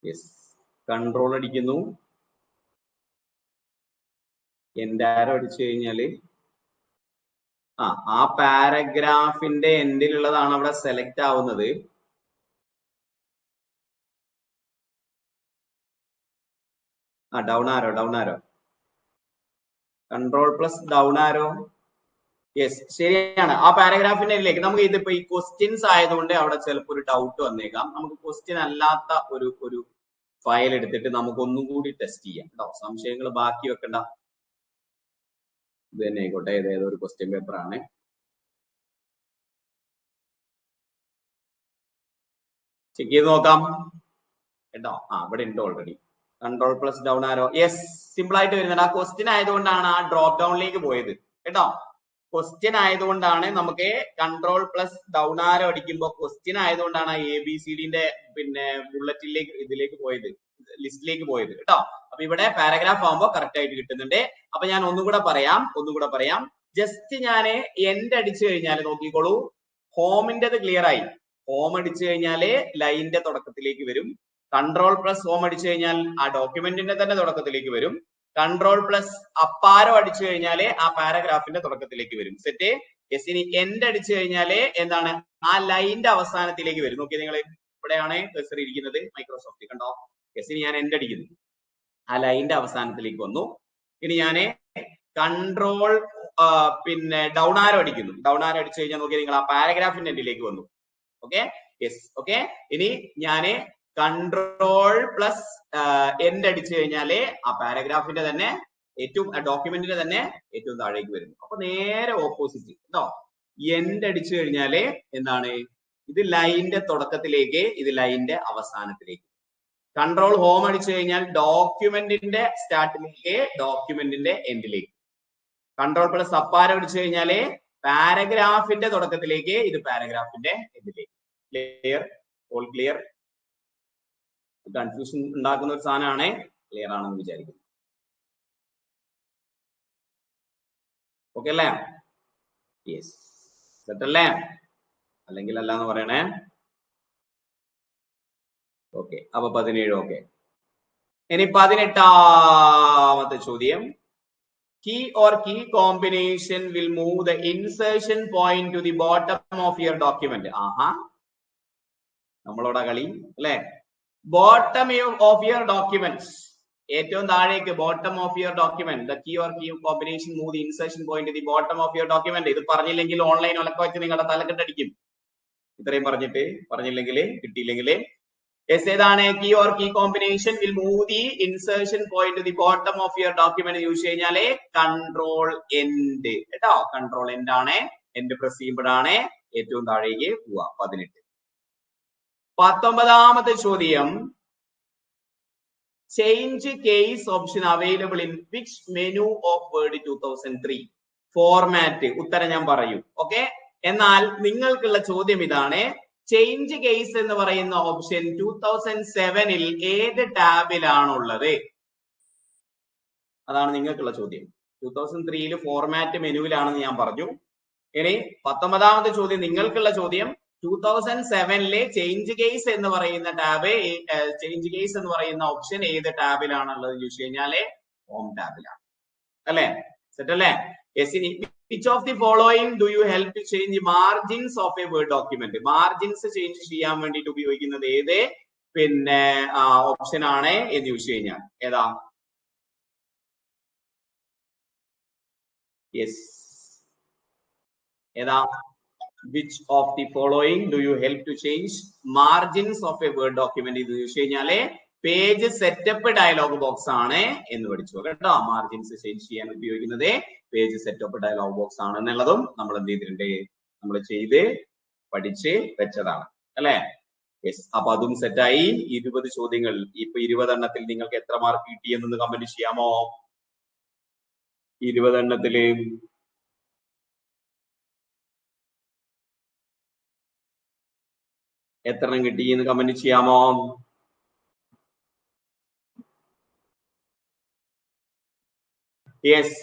യെസ്, കൺട്രോൾ അടിക്കുന്നു, എൻഡ് ആരോ അടിച്ചു കഴിഞ്ഞാല് ആ പാരഗ്രാഫിന്റെ എൻഡിലുള്ളതാണ് അവിടെ സെലക്ട് ആവുന്നത്. ഡൗൺ ആരോ കൺട്രോൾ പ്ലസ് ഡൗൺ ആരോ, യെസ്, ശരിയാണ്. ആ പാരഗ്രാഫിന്റെ എൻഡിലേക്ക് നമുക്ക് ഇതിപ്പോ ഈ ക്വസ്റ്റ്യൻസ് ആയതുകൊണ്ട് അവിടെ ചിലപ്പോൾ ഒരു ഡൗട്ട് വന്നേക്കാം. നമുക്ക് ക്വസ്റ്റ്യൻ അല്ലാത്ത ഒരു ഫയൽ എടുത്തിട്ട് നമുക്ക് ഒന്നും കൂടി ടെസ്റ്റ് ചെയ്യാം കേട്ടോ. സംശയങ്ങൾ ബാക്കി വെക്കണ്ട, ഇത് തന്നെ ആയിക്കോട്ടെ. ഏതേതോ ഒരു ക്വസ്റ്റ്യൻ പേപ്പർ ആണ്. ചെക്ക് ചെയ്ത് നോക്കാം കേട്ടോ. ഇവിടെ ഉണ്ട് ഓൾറെഡി. കൺട്രോൾ പ്ലസ് ഡൗൺ ആരോ, യെസ്, സിമ്പിൾ ആയിട്ട് വരുന്നുണ്ട്. ആ ക്വസ്റ്റ്യൻ ആയതുകൊണ്ടാണ് ആ ഡ്രോപ്പ് ഡൗണിലേക്ക് പോയത് കേട്ടോ. ക്വസ്റ്റ്യൻ ആയതുകൊണ്ടാണ് നമുക്ക് കൺട്രോൾ പ്ലസ് ഡൗൺ ആരോ അടിക്കുമ്പോൾ ക്വസ്റ്റ്യൻ ആയതുകൊണ്ടാണ് ABCDന്റെ പിന്നെ ബുള്ളറ്റിലേക്ക് ഇതിലേക്ക് പോയത്, ലിസ്റ്റിലേക്ക് പോയത് കേട്ടോ. അപ്പൊ ഇവിടെ പാരഗ്രാഫ് ആകുമ്പോൾ കറക്റ്റ് ആയിട്ട് കിട്ടുന്നുണ്ട്. അപ്പൊ ഞാൻ ഒന്നുകൂടെ പറയാം. ജസ്റ്റ് ഞാൻ എൻഡ് അടിച്ചു കഴിഞ്ഞാൽ നോക്കിക്കോളൂ, ഹോമിന്റേത് ക്ലിയർ ആയി. ഹോം അടിച്ചു കഴിഞ്ഞാല് ലൈനിന്റെ തുടക്കത്തിലേക്ക് വരും. കൺട്രോൾ പ്ലസ് ഹോം അടിച്ചു കഴിഞ്ഞാൽ ആ ഡോക്യുമെന്റിന്റെ തന്നെ തുടക്കത്തിലേക്ക് വരും. കൺട്രോൾ പ്ലസ് അപ്പാരോ അടിച്ചു കഴിഞ്ഞാല് ആ പാരഗ്രാഫിന്റെ തുടക്കത്തിലേക്ക് വരും. സെറ്റ്. യെസ്, ഇനി എൻഡ് അടിച്ചു കഴിഞ്ഞാല് എന്താണ്, ആ ലൈനിന്റെ അവസാനത്തിലേക്ക് വരും. നോക്കിയാൽ നിങ്ങൾ ഇവിടെയാണ് കഴ്സർ ഇരിക്കുന്നത്, മൈക്രോസോഫ്റ്റ് കണ്ടോ. യെസ്, ഇനി ഞാൻ എൻഡ് അടിക്കുന്നു, ആ ലൈനിന്റെ അവസാനത്തിലേക്ക് വന്നു. ഇനി ഞാൻ കൺട്രോൾ പിന്നെ ഡൗൺ ആരോ അടിക്കുന്നു. ഡൗൺ ആരോ അടിച്ചു കഴിഞ്ഞാൽ നോക്കിയാൽ നിങ്ങൾ ആ പാരഗ്രാഫിന്റെ എൻഡിലേക്ക് വന്നു. Okay, yes, okay. ഇനി ഞാന് കൺട്രോൾ പ്ലസ് എൻഡ് അടിച്ചു കഴിഞ്ഞാല് ആ പാരഗ്രാഫിന്റെ തന്നെ ഏറ്റവും ഡോക്യുമെന്റിന്റെ തന്നെ ഏറ്റവും താഴേക്ക് വരുന്നു. അപ്പൊ നേരെ ഓപ്പോസിറ്റ് കേട്ടോ. എൻഡ് അടിച്ചു കഴിഞ്ഞാല് എന്താണ്, ഇത് ലൈനിന്റെ തുടക്കത്തിലേക്ക്, ഇത് ലൈനിന്റെ അവസാനത്തിലേക്ക്. കൺട്രോൾ ഹോം അടിച്ചു കഴിഞ്ഞാൽ ഡോക്യുമെന്റിന്റെ സ്റ്റാർട്ടിലേക്ക്, ഡോക്യുമെന്റിന്റെ എൻഡിലേക്ക്. കൺട്രോൾ പ്ലസ് അപ്പാരോ അടിച്ചു കഴിഞ്ഞാല് പാരഗ്രാഫിന്റെ തുടക്കത്തിലേക്ക്, ഇത് പാരഗ്രാഫിന്റെ എൻഡിലേക്ക്. ക്ലിയർ? All clear? കൺഫ്യൂഷൻ ഉണ്ടാക്കുന്ന ഒരു സാധനമാണ്. ക്ലിയർ ആണെന്ന് വിചാരിക്കുന്നു. ഓക്കെ അല്ലേ? യെസ്. സെറ്റല്ലേ? അല്ലെങ്കിൽ അല്ല എന്ന് പറയണേ. ഓക്കെ, അപ്പൊ 17 ഓക്കെ. ഇനി 18ാമത്തെ ചോദ്യം. Key or key combination will move the insertion point to the bottom of your document. ആഹാ, നമ്മളോടാ കളി അല്ലെ? Bottom of your documents, ഏറ്റവും താഴേക്ക് bottom of your document. The key or key combination move the insertion point to the bottom of your document. ഇത് പറഞ്ഞില്ലെങ്കിൽ online ഒലക്ക വെച്ച് നിങ്ങളുടെ തലക്കെട്ടടിക്കും. ഇത്രയും പറഞ്ഞില്ലെങ്കിൽ കിട്ടിയില്ലെങ്കിൽ ഏതാണ്? Key or key combination will move the insertion point to the bottom of your document use കഴിഞ്ഞാല് കൺട്രോൾ എൻഡ് കേട്ടോ. കൺട്രോൾ എൻഡ് ആണ്. എൻഡ് പ്രസ് ചെയ്യുമ്പോഴാണ് ഏറ്റവും താഴേക്ക് പോവുക. 18. 19ാമത്തെ ചോദ്യം. Change case option available in which menu of Word 2003? Format ഉത്തരം ഞാൻ പറയും. ഓക്കെ, എന്നാൽ നിങ്ങൾക്കുള്ള ചോദ്യം ഇതാണ്. ചേഞ്ച് കേസ് എന്ന് പറയുന്ന ഓപ്ഷൻ 2007-ൽ ഏത് ടാബിലാണുള്ളത്? അതാണ് നിങ്ങൾക്കുള്ള ചോദ്യം. 2003-ൽ ഫോർമാറ്റ് മെനുവിലാണെന്ന് ഞാൻ പറഞ്ഞു. ഇനി 19ാമത്തെ ചോദ്യം, നിങ്ങൾക്കുള്ള ചോദ്യം 2007-ലെ ചേഞ്ച് കേസ് എന്ന് പറയുന്ന ടാബ്, ചേഞ്ച് കേസ് എന്ന് പറയുന്ന ഓപ്ഷൻ ഏത് ടാബിലാണുള്ളത് ചോദിച്ചു കഴിഞ്ഞാല് ഹോം ടാബിലാണ്. അല്ലെ? സെറ്റ് അല്ലേ? Which of the following do you help to change margins of a Word document? Margins change ചെയ്യാൻ വേണ്ടിട്ട് ഉപയോഗിക്കുന്നത് ഏത് പിന്നെ ഓപ്ഷൻ ആണ് എന്ന് ചോദിച്ചു കഴിഞ്ഞാൽ ഏതാ? യെസ്, ഏതാ? Which of the following do you help to change margins of a Word document? ഇത് ചോദിച്ചു കഴിഞ്ഞാല് പേജ് സെറ്റപ്പ് ഡയലോഗ് ബോക്സ് ആണ് എന്ന് പഠിച്ചു കേട്ടോ. മാർജിൻസ് ചേഞ്ച് ചെയ്യാൻ ഉപയോഗിക്കുന്നത് പേജ് സെറ്റപ്പ് ഡയലോഗ് ബോക്സ് ആണ് എന്നുള്ളതും നമ്മൾ എന്ത് ചെയ്തിട്ടുണ്ട്? നമ്മൾ ചെയ്ത് പഠിച്ച് വെച്ചതാണ് അല്ലെ? യെസ്, അപ്പൊ അതും സെറ്റായി. 20 ചോദ്യങ്ങൾ. ഇപ്പൊ 20 എണ്ണത്തിൽ നിങ്ങൾക്ക് എത്ര മാർക്ക് കിട്ടിയെന്നൊന്ന് കമന്റ് ചെയ്യാമോ? 20 എണ്ണത്തില് എത്ര എണ്ണം കിട്ടി എന്ന് കമന്റ് ചെയ്യാമോ? യെസ്,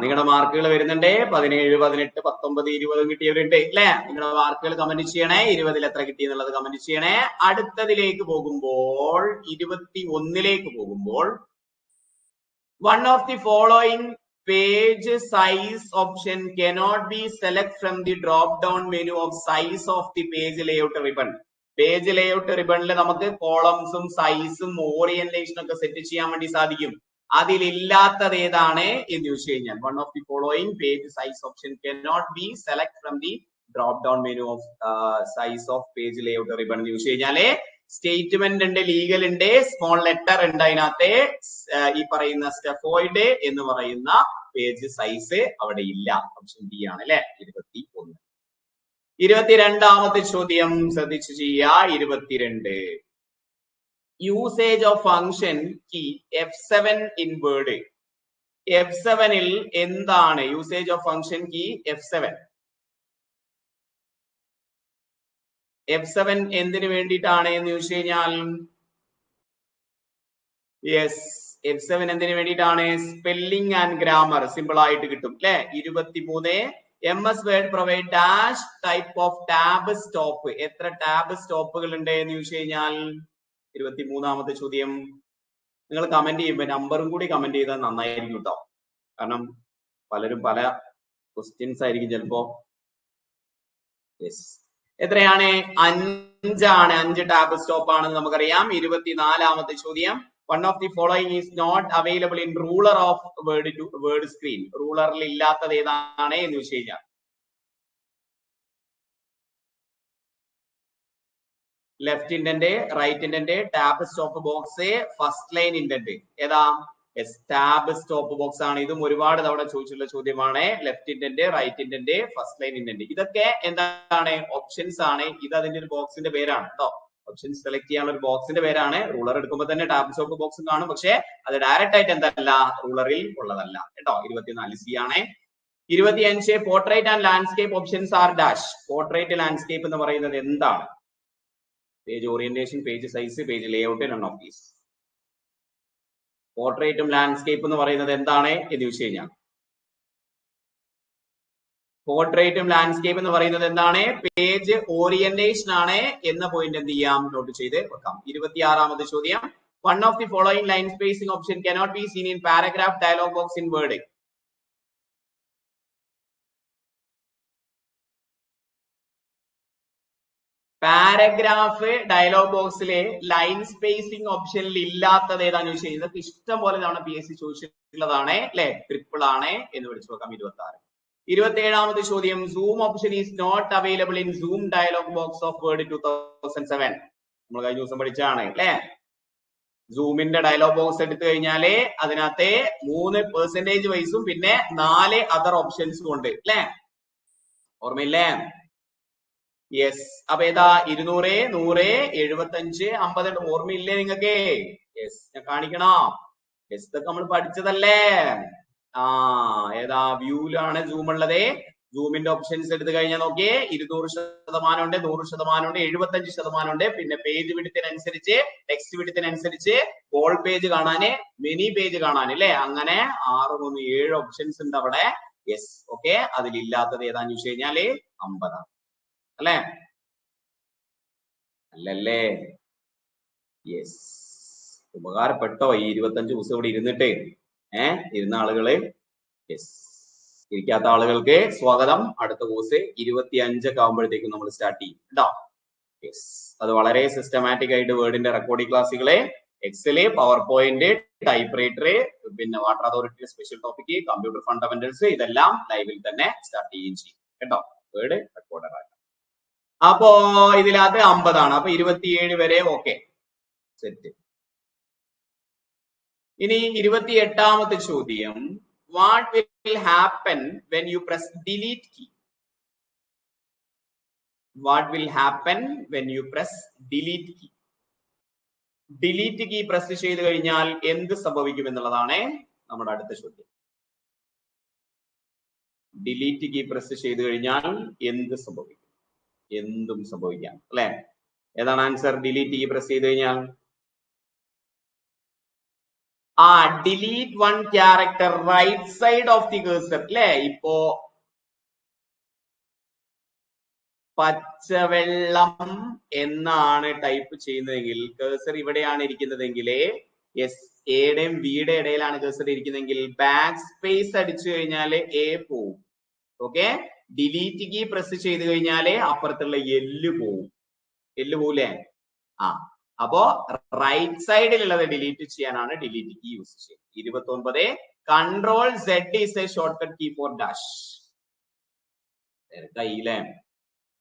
നിങ്ങളുടെ മാർക്കുകൾ വരുന്നുണ്ട്. 17, 18, 19, 20 കിട്ടിയവരുണ്ട് അല്ലെ? നിങ്ങളുടെ മാർക്കുകൾ കമന്റ് ചെയ്യണേ. 20-ൽ എത്ര കിട്ടി എന്നുള്ളത് കമന്റ് ചെയ്യണേ. അടുത്തതിലേക്ക് പോകുമ്പോൾ 21-ലേക്ക് പോകുമ്പോൾ one of the following page size option cannot be select from the drop down menu of size of the page layout ribbon. Page layout റിബണിൽ നമുക്ക് കോളംസും സൈസും ഓറിയന്റേഷനും ഒക്കെ സെറ്റ് ചെയ്യാൻ വേണ്ടി സാധിക്കും. അതിലില്ലാത്തത് ഏതാണ് എന്ന് ചോദിച്ചു കഴിഞ്ഞാൽ one of the following page size option cannot B select from the drop down menu of size of page layout ribbon എന്ന് ചോദിച്ചു കഴിഞ്ഞാല് സ്റ്റേറ്റ്മെന്റ് ഉണ്ട്, ലീഗൽ ഉണ്ട്, സ്മോൾ ലെറ്റർ ഉണ്ട്. അതിനകത്ത് ഈ പറയുന്ന സ്റ്റെഫോയിഡ് എന്ന് പറയുന്ന പേജ് സൈസ് അവിടെ ഇല്ല. ഓപ്ഷൻ ബി ആണ് അല്ലെ? 21. 22ാമത്തെ ചോദ്യം ശ്രദ്ധിച്ചു ചെയ്യുക. 22. Usage of function key F7 in word. F7-ൽ എന്താണ് usage of function key? F7 എന്തിനു വേണ്ടിയിട്ടാണ് എന്ന് ചോദിച്ചു കഴിഞ്ഞാൽ യെസ്, F7 എന്തിനു വേണ്ടിയിട്ടാണ്? സ്പെല്ലിംഗ് ആൻഡ് ഗ്രാമർ സിമ്പിൾ ആയിട്ട് കിട്ടും അല്ലെ? 23. MS Word provide dash type of tab stop. എത്ര ടാബ് സ്റ്റോപ്പുകൾ ഉണ്ട് എന്ന് ചോദിച്ചു കഴിഞ്ഞാൽ 23ാമത്തെ ചോദ്യം. നിങ്ങൾ കമന്റ് ചെയ്യുമ്പോൾ നമ്പറും കൂടി കമന്റ് ചെയ്താൽ നന്നായിരിക്കും കേട്ടോ. കാരണം പലരും പല ക്വസ്റ്റ്യൻസ് ആയിരിക്കും ചിലപ്പോ. യെസ്, എത്രയാണ്? 5 ആണ്. 5 ടാബ് സ്റ്റോപ്പ് ആണെന്ന് നമുക്കറിയാം. 24ാമത്തെ ചോദ്യം. One of the following is not available in ruler of word screen. റൂളറിൽ ഇല്ലാത്തത് ഏതാണ് എന്ന് ചോദിച്ചു കഴിഞ്ഞാൽ left indent, right indent, tab stop box, first line indent. ഏതാ? ടാബ് സ്റ്റോപ്പ് ബോക്സ് ആണ്. ഇതും ഒരുപാട് തവണ ചോദിച്ചിട്ടുള്ള ചോദ്യമാണ്. Left indent, right indent, first line indent. ഇതൊക്കെ എന്താണ്? ഓപ്ഷൻസ് ആണ്. ഇത് അതിന്റെ ഒരു ബോക്സിന്റെ പേരാണ് കേട്ടോ. ഓപ്ഷൻ സെലക്ട് ചെയ്യാനുള്ള ഒരു ബോക്സിന്റെ പേരാണ്. റൂളർ എടുക്കുമ്പോൾ തന്നെ ടാബ് സ്റ്റോപ്പ് ബോക്സ് കാണും, പക്ഷെ അത് ഡയറക്റ്റ് ആയിട്ട് എന്തല്ല, റൂളറിൽ ഉള്ളതല്ല കേട്ടോ. 24 സി ആണ്. 25. Portrait and landscape options are dash. Portrait landscape എന്ന് പറയുന്നത് എന്താണ്? Page orientation, page size, page layout, none of these. പോർട്രേറ്റും ലാൻഡ്സ്കേപ്പ് എന്ന് പറയുന്നത് എന്താണ് എന്ന് ചോദിച്ചു കഴിഞ്ഞാൽ പോർട്രേറ്റും ലാൻഡ്സ്കേപ്പ് എന്ന് പറയുന്നത് എന്താണ്? പേജ് ഓറിയന്റേഷൻ ആണ് എന്ന പോയിന്റ് എന്ത് ചെയ്യാം? നോട്ട് ചെയ്ത് വെക്കാം. 26ാമത് ചോദ്യം, one of the following line spacing option cannot be seen in paragraph dialog box in Word. Paragraph dialog ബോക്സിലെ ലൈൻ സ്പേസിംഗ് ഓപ്ഷനിൽ ഇല്ലാത്തത് ഏതാണെന്ന് ചോദിച്ചാൽ ഇതൊക്കെ ഇഷ്ടം പോലെ തവണ PSC ചോദിച്ചിട്ടുള്ളതാണ് അല്ലെ. ട്രിപ്പിൾ ആണ് എന്ന് വിളിച്ചു നോക്കാം. 26. 27ാമത് ചോദ്യം, zoom option is not available in zoom dialog box of Word 2007. നമ്മൾ കഴിഞ്ഞ ദിവസം പഠിച്ചാണ് അല്ലെ. സൂമിന്റെ ഡയലോഗ് ബോക്സ് എടുത്തു കഴിഞ്ഞാല് അതിനകത്തെ 3% വൈസും പിന്നെ 4 അതർ ഓപ്ഷൻസും ഉണ്ട് അല്ലെ. ഓർമ്മയില്ലേ? യെസ്. അപ്പൊ ഏതാ? 200, 100, 75, 50. ഓർമ്മയില്ലേ നിങ്ങൾക്ക്? യെസ്, ഞാൻ കാണിക്കണം. യെസ്, ഇതൊക്കെ നമ്മൾ പഠിച്ചതല്ലേ. ഏതാ? വ്യൂലാണ് സൂം ഉള്ളത്. സൂമിന്റെ ഓപ്ഷൻസ് എടുത്തു കഴിഞ്ഞാൽ നോക്കിയേ, 200% ഉണ്ട്, 100% ഉണ്ട്, 75% ഉണ്ട്. പിന്നെ പേജ് വിഡ്ത്തിനനുസരിച്ച്, ടെക്സ്റ്റ് വിഡ്ത്തിനനുസരിച്ച് വോൾ പേജ് കാണാന്, മിനി പേജ് കാണാൻ അല്ലെ. അങ്ങനെ 6, 3, 7 ഓപ്ഷൻസ് ഉണ്ട് അവിടെ. Yes, okay. അതിലില്ലാത്തത് ഏതാന്ന് ചോദിച്ചു കഴിഞ്ഞാല് 50 അല്ലെ. അല്ലല്ലേ? യെസ്, ഉപകാരപ്പെട്ടോ ഈ 25 ദിവസം ഇവിടെ ഇരുന്നിട്ട്? ഇരുന്ന ആളുകള്? യെസ്. ഇരിക്കാത്ത ആളുകൾക്ക് സ്വാഗതം. അടുത്ത കോഴ്സ് 25 ഒക്കെ ആകുമ്പോഴത്തേക്കും നമ്മൾ സ്റ്റാർട്ട് ചെയ്യും കേട്ടോ. യെസ്, അത് വളരെ സിസ്റ്റമാറ്റിക് ആയിട്ട് വേർഡിന്റെ റെക്കോർഡിംഗ് ക്ലാസ്സുകള്, excel, power point, typewriter, പിന്നെ water authority special topic, computer fundamentals, ഇതെല്ലാം ലൈവിൽ തന്നെ സ്റ്റാർട്ട് ചെയ്യുകയും ചെയ്യും കേട്ടോ. വേർഡ് റെക്കോർഡർ ആയിട്ട്. അപ്പോ ഇതിനകത്ത് 50 ആണ്. അപ്പൊ 27 വരെ ഓക്കെ, സെറ്റ്. ഇനി 28ാമത്തെ ചോദ്യം, what will happen when you press delete key? What will happen when you press delete key? Delete key press ചെയ്ത് കഴിഞ്ഞാൽ എന്ത് സംഭവിക്കും എന്നുള്ളതാണ് നമ്മുടെ അടുത്ത ചോദ്യം. ഡിലീറ്റ് കീ പ്രസ് ചെയ്ത് കഴിഞ്ഞാൽ എന്ത് സംഭവിക്കും? എന്തും സംഭവിക്കാം അല്ലെ. ഏതാണ് ആൻസർ? ഡിലീറ്റ് കീ പ്രസ് ചെയ്ത് കഴിഞ്ഞാൽ delete one character right side of the cursor അല്ലെ. ഇപ്പോ പച്ചവെള്ളം എന്നാണ് ടൈപ്പ് ചെയ്യുന്നതെങ്കിൽ കഴ്സർ ഇവിടെയാണ് ഇരിക്കുന്നതെങ്കിൽ, യെസ്, എയുടെയും ബിയുടെ ഇടയിലാണ് കഴ്സർ ഇരിക്കുന്നതെങ്കിൽ ബാക്ക് സ്പേസ് അടിച്ചു കഴിഞ്ഞാൽ എ പോവും. ഓക്കെ. ഡിലീറ്റ് കീ പ്രസ് ചെയ്ത് കഴിഞ്ഞാല് അപ്പുറത്തുള്ള എല്ല് പോവും. എല്ല് പോവില്ലേ? അപ്പോ റൈറ്റ് സൈഡിലുള്ളത് ഡിലീറ്റ് ചെയ്യാനാണ് ഡിലീറ്റ് കീ യൂസ് ചെയ്യുന്നത്. 29, control Z is a short cut key for dash. കയ്യിലെ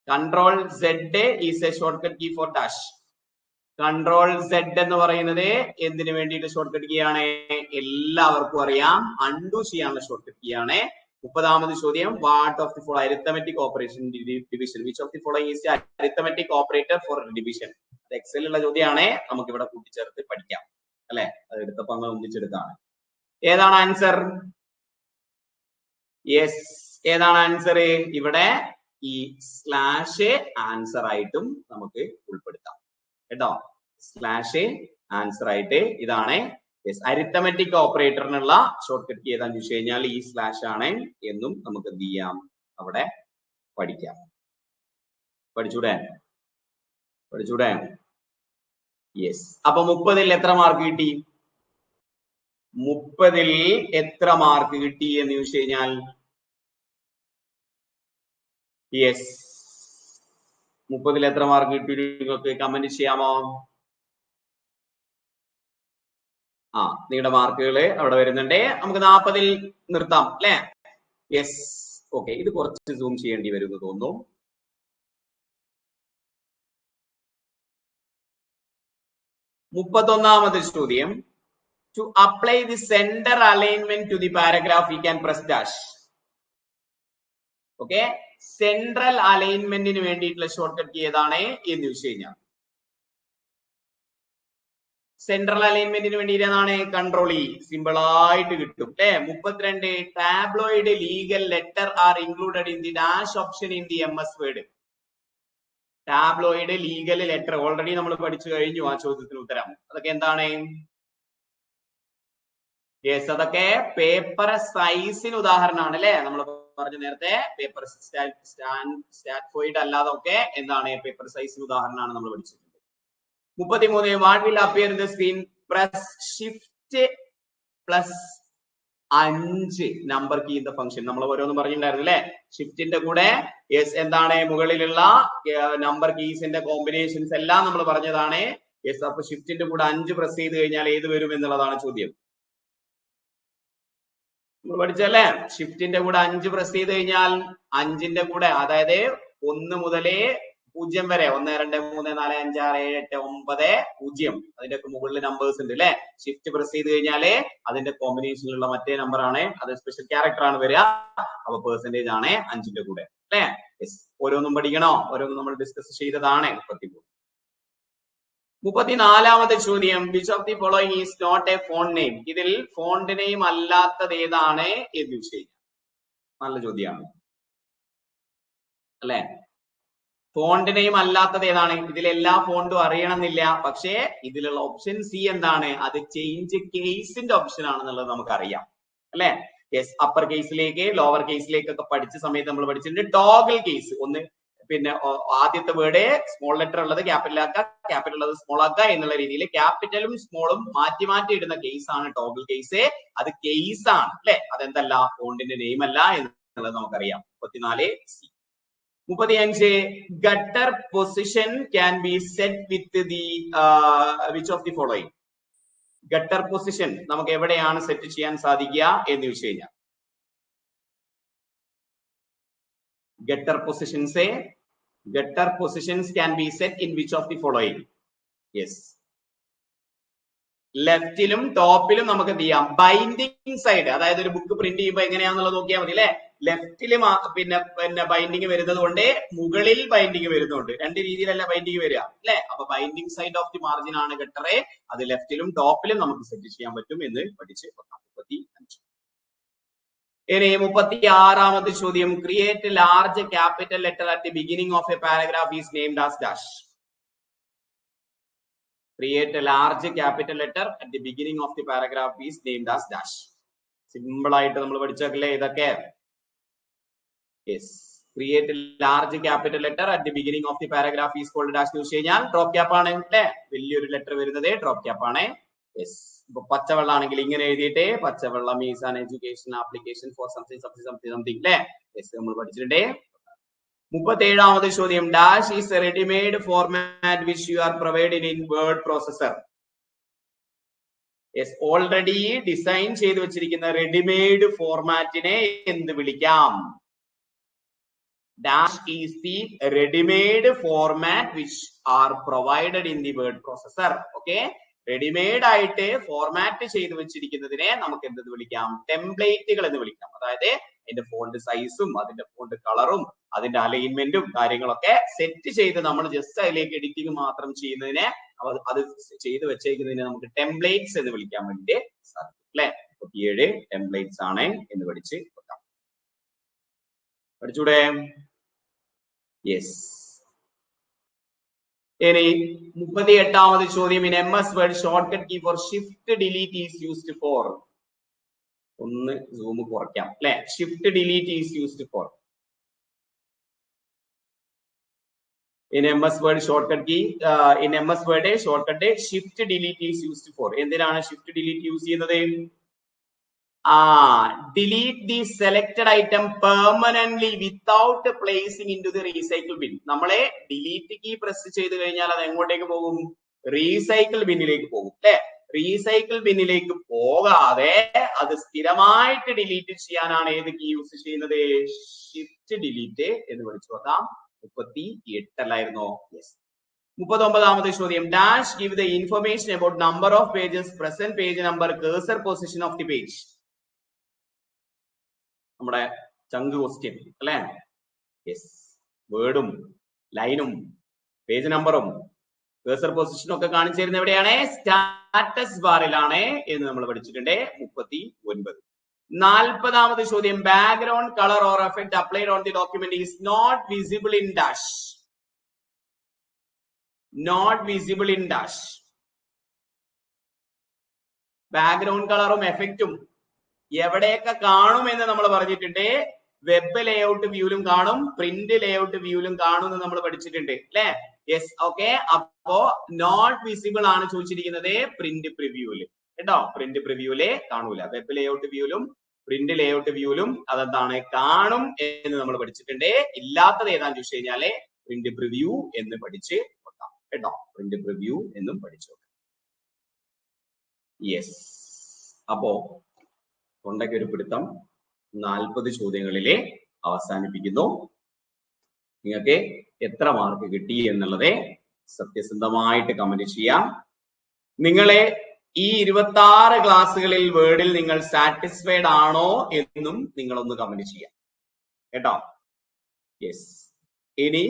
control Z is a short cut key for dash. Control Z എന്ന് പറയുന്നത് എന്തിനു വേണ്ടിയിട്ട് ഷോർട്ട് കട്ട് കീ ആണ്? എല്ലാവർക്കും അറിയാം, അൺഡു ചെയ്യാനുള്ള ഷോർട്ട് കട്ട് കീ ആണ്. 30ാമത് ചോദ്യം, what of the following arithmetic operation division, which of the following is arithmetic operator for division? അത് എക്സലിലുള്ള ചോദ്യമാണ്, നമുക്ക് ഇവിടെ കൂട്ടിച്ചേർത്ത് പഠിക്കാം അല്ലെ. അത് എടുത്തപ്പോ അങ്ങ് ഒന്നിച്ചെടുത്താണ്. ഏതാണ് ആൻസർ? യെസ്, ഏതാണ് ആൻസർ? ഇവിടെ ഈ സ്ലാഷ് ആൻസർ ആയിട്ടും നമുക്ക് ഉൾപ്പെടുത്താം കേട്ടോ. സ്ലാഷ് ആൻസർ ആയിട്ട് ഇതാണ്. അരിത്തമെറ്റിക് ഓപ്പറേറ്ററിനുള്ള ഷോർട്ട് കട്ട് ഏതാന്ന് ചോദിച്ചു കഴിഞ്ഞാൽ ഈ സ്ലാഷ് ആണ് എന്നും നമുക്ക് എന്ത് ചെയ്യാം? അവിടെ പഠിക്കാം. പഠിച്ചൂടെ? യെസ്. അപ്പൊ 30ൽ എത്ര മാർക്ക് കിട്ടി? 30ൽ എത്ര മാർക്ക് കിട്ടി എന്ന് ചോദിച്ചു കഴിഞ്ഞാൽ, യെസ്, 30ൽ എത്ര മാർക്ക് കിട്ടി നിങ്ങൾക്ക് കമന്റ് ചെയ്യാമോ? നിങ്ങളുടെ മാർക്കുകൾ അവിടെ വരുന്നുണ്ട്. നമുക്ക് 40ൽ നിർത്താം അല്ലെ. Yes, okay. ഇത് കുറച്ച് സൂം ചെയ്യേണ്ടി വരും എന്ന് തോന്നുന്നു. മുപ്പത്തൊന്നാമത് ചോദ്യം, to apply the centre alignment to the paragraph we can press dash. Okay. Central അലൈൻമെന്റിന് വേണ്ടിയിട്ടുള്ള ഷോർട്ട് കട്ട് കീ ഏതാണ് എന്ന് ചോദിച്ചു കഴിഞ്ഞാൽ, സെൻട്രൽ അലൈൻമെന്റിന് വേണ്ടി ഏതാണ്? Control E. സിമ്പിൾ ആയിട്ട് കിട്ടും അല്ലെ. 32, tabloid legal letter are included in the dash option in the MS word. Tabloid legal letter already നമ്മൾ പഠിച്ചു കഴിഞ്ഞു. ആ ചോദ്യത്തിന് ഉത്തരം അതൊക്കെ എന്താണ്? യെസ്, അതൊക്കെ പേപ്പർ സൈസിന് ഉദാഹരണമാണ് അല്ലെ. നമ്മൾ പറഞ്ഞു നേരത്തെ. പേപ്പർ സ്റ്റാറ്റ്ഫോയിഡ് അല്ലാതൊക്കെ എന്താണ് പേപ്പർ സൈസിന് ഉദാഹരണമാണ് നമ്മൾ പഠിച്ചിട്ടുണ്ട്. 33 what will appear in the screen press shift plus 5 number key in the function. നമ്മൾ ഓരോന്നും പറഞ്ഞിട്ടുണ്ടായിരുന്നു അല്ലെ. ഷിഫ്റ്റിന്റെ കൂടെ എന്താണ് മുകളിലുള്ള നമ്പർ കീസിന്റെ കോമ്പിനേഷൻസ് എല്ലാം നമ്മൾ പറഞ്ഞതാണ്. അപ്പൊ ഷിഫ്റ്റിന്റെ കൂടെ 5 പ്രസ് ചെയ്ത് കഴിഞ്ഞാൽ ഏത് വരും എന്നുള്ളതാണ് ചോദ്യം. നമ്മൾ പഠിച്ചല്ലേ. ഷിഫ്റ്റിന്റെ കൂടെ 5 പ്രസ് ചെയ്ത് കഴിഞ്ഞാൽ 5ന്റെ കൂടെ അതായത് 1 മുതൽ 0 വരെ 1 2 3 4 5 6 7 8 9 0 അതിന്റെ ഒക്കെ മുകളിൽ നമ്പേഴ്സ് ഉണ്ട് അല്ലെ. ഷിഫ്റ്റ് പ്രസ് ചെയ്ത് കഴിഞ്ഞാല് അതിന്റെ കോമ്പിനേഷനിലുള്ള മറ്റേ നമ്പർ ആണ്, അത് സ്പെഷ്യൽ ക്യാരക്ടർ ആണ് വരിക. അപ്പൊ പെർസെന്റേജ് ആണ് 5ന്റെ കൂടെ അല്ലെ. ഓരോന്നും പഠിക്കണോ? ഓരോന്നും നമ്മൾ ഡിസ്കസ് ചെയ്തതാണ്. 34ാമത്തെ ചോദ്യം, which of the following is not a font name. ഇതിൽ ഫോണ്ട് നെയിം അല്ലാത്തത് ഏതാണ് എന്ന് ചോദിച്ചു. നല്ല ചോദ്യമാണ് അല്ലെ. ഫോണ്ട് നെയിം അല്ലാത്തത് ഏതാണ്? ഇതിൽ എല്ലാ ഫോണ്ടും അറിയണമെന്നില്ല. പക്ഷേ ഇതിലുള്ള ഓപ്ഷൻ സി എന്താണ്? അത് ചേഞ്ച് കേസിന്റെ ഓപ്ഷൻ ആണെന്നുള്ളത് നമുക്കറിയാം അല്ലെ. അപ്പർ കേസിലേക്ക് ലോവർ കേസിലേക്കൊക്കെ പഠിച്ച സമയത്ത് നമ്മൾ പഠിച്ചിട്ടുണ്ട് ടോഗിൾ കേസ്. ഒന്ന് പിന്നെ ആദ്യത്തെ വേർഡ് സ്മോൾ ലെറ്റർ ഉള്ളത് ക്യാപിറ്റൽ ആക്കുക, ക്യാപിറ്റൽ ഉള്ളത് സ്മോൾ ആക്കുക എന്നുള്ള രീതിയിൽ ക്യാപിറ്റലും സ്മോളും മാറ്റി മാറ്റി ഇടുന്ന കേസ് ആണ് ടോഗിൾ കേസ്. അത് കേസ് ആണ് അല്ലെ. അതെന്തല്ല, ഫോണ്ടിന്റെ നെയിം അല്ല എന്നുള്ളത് നമുക്കറിയാം. 34 C. 35 gutter position can be set with the which of the following. Gutter position നമുക്ക് എവിടെയാണ് സെറ്റ് ചെയ്യാൻ സാധിക്കുക എന്ന് ചോദിച്ചു കഴിഞ്ഞാൽ gutter positions can be set in which of the following. ലെഫ്റ്റിലും ടോപ്പിലും നമുക്ക് എന്ത് ചെയ്യാം, ബൈൻഡിങ് സൈഡ്. അതായത് ഒരു ബുക്ക് പ്രിന്റ് ചെയ്യുമ്പോൾ എങ്ങനെയാണെന്നുള്ളത് നോക്കിയാൽ മതി അല്ലെ. ലെഫ്റ്റിലും പിന്നെ ബൈൻഡിങ് വരുന്നത് കൊണ്ട് മുകളിൽ ബൈൻഡിങ് വരുന്നുണ്ട്. രണ്ട് രീതിയിലല്ല ബൈൻഡിങ് വരിക അല്ലെ. അപ്പൊ binding side of the margin ആണ് ഗട്ടറെ. അത് ലെഫ്റ്റിലും ടോപ്പിലും നമുക്ക് സെറ്റ് ചെയ്യാൻ പറ്റും എന്ന് പഠിച്ച് 35. ഇനി 36ാമത്തെ ചോദ്യം, create large capital letter at the beginning of A paragraph is named as dash. Create a large capital letter at the beginning of the paragraph is named as dash. Simple ആയിട്ട് നമ്മൾ പഠിച്ചല്ലേ ഇതൊക്കെ. Create a large capital letter at the beginning of the paragraph is called dash. Use കഴിഞ്ഞാൽ drop cap ആണ് അല്ലെ. വലിയൊരു letter വരുന്നത് drop cap ആണ്. ഇപ്പൊ പച്ചവെള്ളം ആണെങ്കിൽ ഇങ്ങനെ എഴുതിയിട്ട് പച്ചവെള്ളം is an education application for something അല്ലെ. നമ്മൾ പഠിച്ചിട്ടുണ്ട്. 37ാമത്തെ ചോദ്യം, dash is A readymade format which you are provided in word processor. Already design ചെയ്ത് വെച്ചിരിക്കുന്ന റെഡിമെയ്ഡ് ഫോർമാറ്റിനെ എന്ത് വിളിക്കാം? Dash is the readymade format which are provided in the word processor. Okay, readymade ആയിട്ട് format ചെയ്ത് വെച്ചിരിക്കുന്നതിനെ നമുക്ക് എന്ത് വിളിക്കാം? ടെംപ്ലേറ്റുകൾ എന്ന് വിളിക്കാം. അതായത് അതിന്റെ ഫോണ്ട് സൈസും അതിന്റെ ഫോണ്ട് കളറും അതിന്റെ അലൈൻമെന്റും കാര്യങ്ങളൊക്കെ സെറ്റ് ചെയ്ത് നമ്മൾ ജസ്റ്റ് അതിലേക്ക് എഡിറ്റിംഗ് മാത്രം ചെയ്യുന്നതിനെ, അത് ചെയ്ത് വെച്ചേക്കുന്നതിനെ നമുക്ക് ടെംപ്ലേറ്റ്സ് എന്ന് വിളിക്കാൻ വേണ്ടി സാധിക്കും അല്ലെ. 37 ടെംപ്ലേറ്റ്സ് ആണ് എന്ന് പഠിച്ച് വെക്കാം. പഠിച്ചൂടെ? യെസ്. ഇനി 38ാമത് ചോദ്യം, in MS Word short cut key for shift delete is used for. ഒന്ന് സൂം കുറയ്ക്കാം അല്ലെ. Shift delete is used for in MS Word shortcut key. In MS Word shortcut shift delete is used for. എന്തിനാണ് shift delete use ചെയ്യുന്നത്? delete the selected item permanently without placing into the recycle bin. നമ്മളെ delete key press ചെയ്ത് കഴിഞ്ഞാൽ അത് എങ്ങോട്ടേക്ക് പോകും? Recycle ബിന്നിലേക്ക് പോകും അല്ലെ. Recycle ബിന്നിലേക്ക് പോകാതെ അത് സ്ഥിരമായിട്ട് ഡിലീറ്റ് ചെയ്യാനാണ് ഏത് കീ യൂസ് ചെയ്യുന്നത്? ഷിഫ്റ്റ് ഡിലീറ്റ് എന്ന് വിളിച്ചു നോക്കാം. 38 അല്ലായിരുന്നോ? യെസ്. 39ാമത്തെ ചോദ്യം, dash give the information about number of pages, present page number, cursor position of the page. നമ്മുടെ ചങ്ക് ക്വസ്റ്റ്യൻ അല്ലെ. യെസ്. വേർഡും ലൈനും പേജ് നമ്പറും കഴ്സർ പൊസിഷനും ഒക്കെ കാണിച്ചു തരുന്ന എവിടെയാണ്? സ്റ്റാറ്റസ് ബാറിലാണ് എന്ന് നമ്മൾ പഠിച്ചിട്ടുണ്ട്. 39. 40ാമത് ചോദ്യം, background colour or effect applied on the document is not visible in dash. Not visible in dash. ബാക്ക്ഗ്രൗണ്ട് കളറും എഫക്റ്റും എവിടെയൊക്കെ കാണും എന്ന് നമ്മൾ പറഞ്ഞിട്ടുണ്ട്? വെബ് ലേഔട്ട് വ്യൂലും കാണും, പ്രിന്റ് ലേഔട്ട് വ്യൂലും കാണും എന്ന് നമ്മൾ പഠിച്ചിട്ടുണ്ട് അല്ലെ? Yes, okay. അപ്പോ നോട്ട് വിസിബിൾ ആണ് ചോദിച്ചിരിക്കുന്നത് പ്രിന്റ് പ്രിവ്യൂല് കേട്ടോ. പ്രിന്റ് പ്രിവ്യൂല് കാണൂല. വെബ് ലേഔട്ട് വ്യൂലും പ്രിന്റ് ലേഔട്ട് വ്യൂലും അതെന്താണ് കാണും എന്ന് നമ്മൾ പഠിച്ചിട്ടുണ്ട്. ഇല്ലാത്തത് ഏതാന്ന് ചോദിച്ചു കഴിഞ്ഞാല് പ്രിന്റ് പ്രിവ്യൂ എന്ന് പഠിച്ച് വെക്കാം കേട്ടോ. പ്രിന്റ് പ്രിവ്യൂ എന്നും പഠിച്ചു വെക്കാം. യെസ്, അപ്പോ കൊണ്ടൊക്കെ ഒരു പിടുത്തം 40 ചോദ്യങ്ങളിലെ അവസാനിപ്പിക്കുന്നു. നിങ്ങൾക്ക് എത്ര മാർക്ക് കിട്ടി എന്നുള്ളത് സത്യസന്ധമായിട്ട് കമന്റ് ചെയ്യാം. നിങ്ങളെ ഈ 26 ക്ലാസ്സുകളിൽ വേർഡിൽ നിങ്ങൾ സാറ്റിസ്ഫൈഡ് ആണോ എന്നും നിങ്ങളൊന്ന് കമന്റ് ചെയ്യാം കേട്ടോ. യെസ്, ഇനി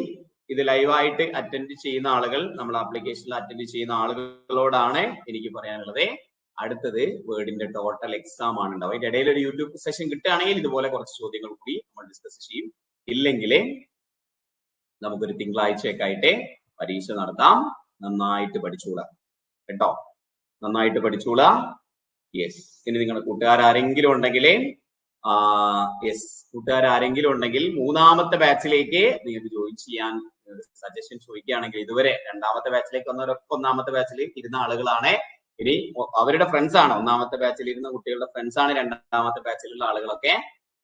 ഇത് ലൈവായിട്ട് അറ്റൻഡ് ചെയ്യുന്ന ആളുകൾ, നമ്മൾ ആപ്ലിക്കേഷനിൽ അറ്റൻഡ് ചെയ്യുന്ന ആളുകളോടാണ് എനിക്ക് പറയാനുള്ളത്. അടുത്തത് വേർഡിന്റെ ടോട്ടൽ എക്സാം ആണ് ഉണ്ടാവുക. അതിന്റെ ഇടയിൽ ഒരു യൂട്യൂബ് സെഷൻ കിട്ടുകയാണെങ്കിൽ ഇതുപോലെ കുറച്ച് ചോദ്യങ്ങൾ കൂടി നമ്മൾ ഡിസ്കസ് ചെയ്യും. ഇല്ലെങ്കിൽ നമുക്കൊരു തിങ്കളാഴ്ചയൊക്കെ ആയിട്ട് പരീക്ഷ നടത്താം. നന്നായിട്ട് പഠിച്ചോളാം കേട്ടോ, നന്നായിട്ട് പഠിച്ചോളാം. യെസ്, ഇനി നിങ്ങളുടെ കൂട്ടുകാരെങ്കിലും ഉണ്ടെങ്കിൽ കൂട്ടുകാരെങ്കിലും ഉണ്ടെങ്കിൽ 3ാമത്തെ ബാച്ചിലേക്ക് നിങ്ങൾക്ക് ജോയിൻ ചെയ്യാൻ സജഷൻ ചോദിക്കുകയാണെങ്കിൽ, ഇതുവരെ 2ാമത്തെ ബാച്ചിലേക്ക് വന്നവരൊക്കെ 1ാമത്തെ ബാച്ചിൽ ഇരുന്ന ആളുകളാണ്. ഇനി അവരുടെ ഫ്രണ്ട്സ് ആണ് 1ാമത്തെ ബാച്ചിൽ ഇരുന്ന കുട്ടികളുടെ ഫ്രണ്ട്സ് ആണ് 2ാമത്തെ ബാച്ചിലുള്ള ആളുകളൊക്കെ.